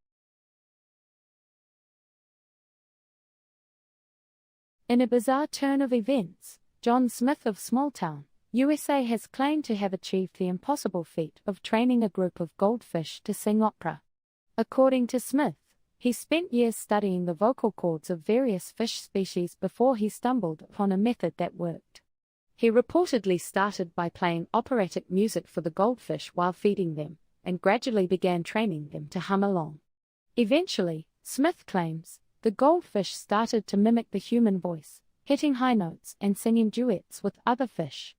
In a bizarre turn of events, John Smith of Smalltown, USA has claimed to have achieved the impossible feat of training a group of goldfish to sing opera. According to Smith, he spent years studying the vocal cords of various fish species before he stumbled upon a method that worked. He reportedly started by playing operatic music for the goldfish while feeding them, and gradually began training them to hum along. Eventually, Smith claims, the goldfish started to mimic the human voice, hitting high notes and singing duets with other fish.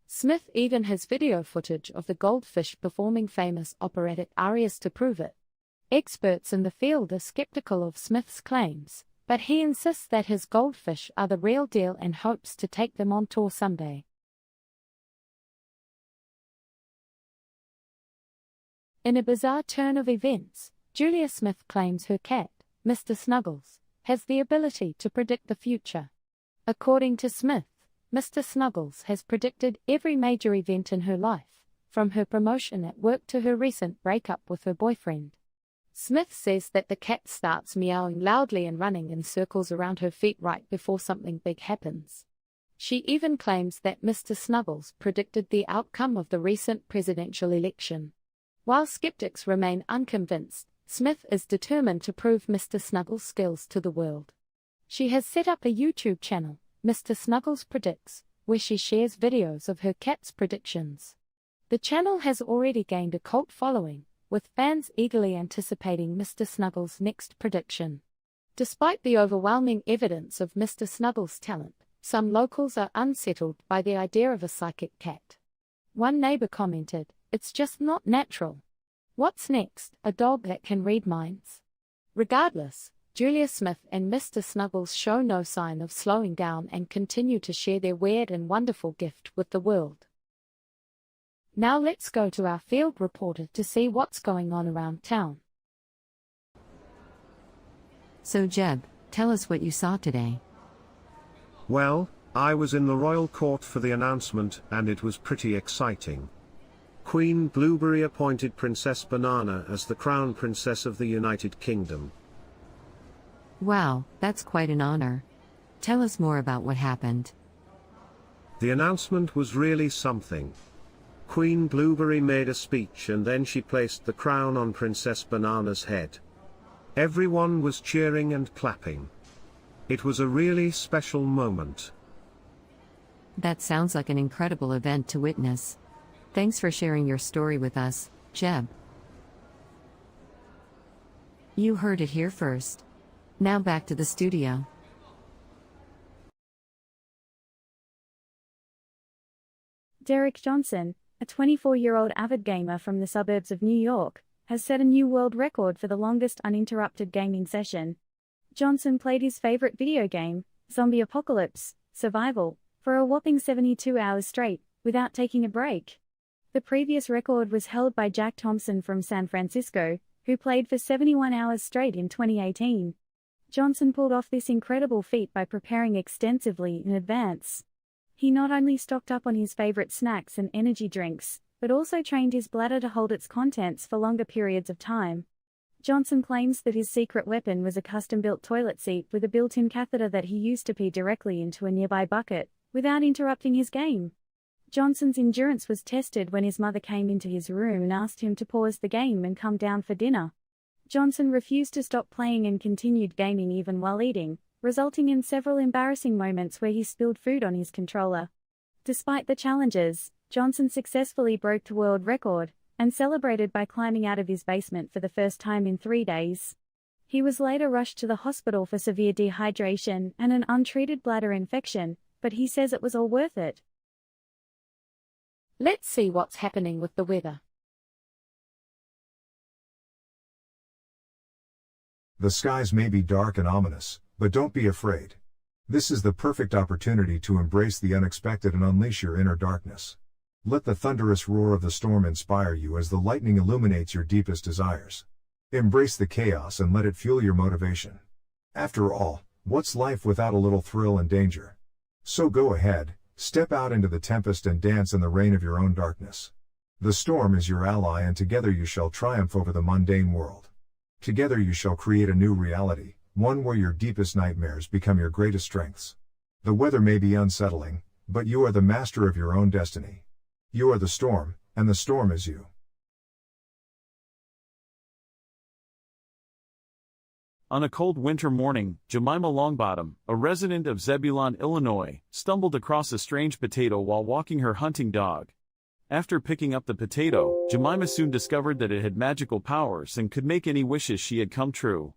Smith even has video footage of the goldfish performing famous operatic arias to prove it. Experts in the field are skeptical of Smith's claims, but he insists that his goldfish are the real deal and hopes to take them on tour someday. In a bizarre turn of events, Julia Smith claims her cat, Mr. Snuggles, has the ability to predict the future. According to Smith, Mr. Snuggles has predicted every major event in her life, from her promotion at work to her recent breakup with her boyfriend. Smith says that the cat starts meowing loudly and running in circles around her feet right before something big happens. She even claims that Mr. Snuggles predicted the outcome of the recent presidential election. While skeptics remain unconvinced, Smith is determined to prove Mr. Snuggles' skills to the world. She has set up a YouTube channel, Mr. Snuggles Predicts, where she shares videos of her cat's predictions. The channel has already gained a cult following, with fans eagerly anticipating Mr. Snuggles' next prediction. Despite the overwhelming evidence of Mr. Snuggles' talent, some locals are unsettled by the idea of a psychic cat. One neighbor commented, "It's just not natural. What's next, a dog that can read minds?" Regardless, Julia Smith and Mr. Snuggles show no sign of slowing down and continue to share their weird and wonderful gift with the world. Now let's go to our field reporter to see what's going on around town. So Jeb, tell us what you saw today. Well, I was in the royal court for the announcement and it was pretty exciting. Queen Blueberry appointed Princess Banana as the Crown Princess of the United Kingdom. Wow, that's quite an honor. Tell us more about what happened. The announcement was really something. Queen Blueberry made a speech and then she placed the crown on Princess Banana's head. Everyone was cheering and clapping. It was a really special moment. That sounds like an incredible event to witness. Thanks for sharing your story with us, Jeb. You heard it here first. Now back to the studio. Derek Johnson, a 24-year-old avid gamer from the suburbs of New York, has set a new world record for the longest uninterrupted gaming session. Johnson played his favorite video game, Zombie Apocalypse: Survival, for a whopping 72 hours straight, without taking a break. The previous record was held by Jack Thompson from San Francisco, who played for 71 hours straight in 2018. Johnson pulled off this incredible feat by preparing extensively in advance. He not only stocked up on his favorite snacks and energy drinks, but also trained his bladder to hold its contents for longer periods of time. Johnson claims that his secret weapon was a custom-built toilet seat with a built-in catheter that he used to pee directly into a nearby bucket, without interrupting his game. Johnson's endurance was tested when his mother came into his room and asked him to pause the game and come down for dinner. Johnson refused to stop playing and continued gaming even while eating, resulting in several embarrassing moments where he spilled food on his controller. Despite the challenges, Johnson successfully broke the world record, and celebrated by climbing out of his basement for the first time in 3 days. He was later rushed to the hospital for severe dehydration and an untreated bladder infection, but he says it was all worth it. Let's see what's happening with the weather. The skies may be dark and ominous, but don't be afraid. This is the perfect opportunity to embrace the unexpected and unleash your inner darkness. Let the thunderous roar of the storm inspire you as the lightning illuminates your deepest desires. Embrace the chaos and let it fuel your motivation. After all, what's life without a little thrill and danger? So go ahead, step out into the tempest and dance in the rain of your own darkness. The storm is your ally and together you shall triumph over the mundane world. Together you shall create a new reality, one where your deepest nightmares become your greatest strengths. The weather may be unsettling, but you are the master of your own destiny. You are the storm, and the storm is you. On a cold winter morning, Jemima Longbottom, a resident of Zebulon, Illinois, stumbled across a strange potato while walking her hunting dog. After picking up the potato, Jemima soon discovered that it had magical powers and could make any wishes she had come true.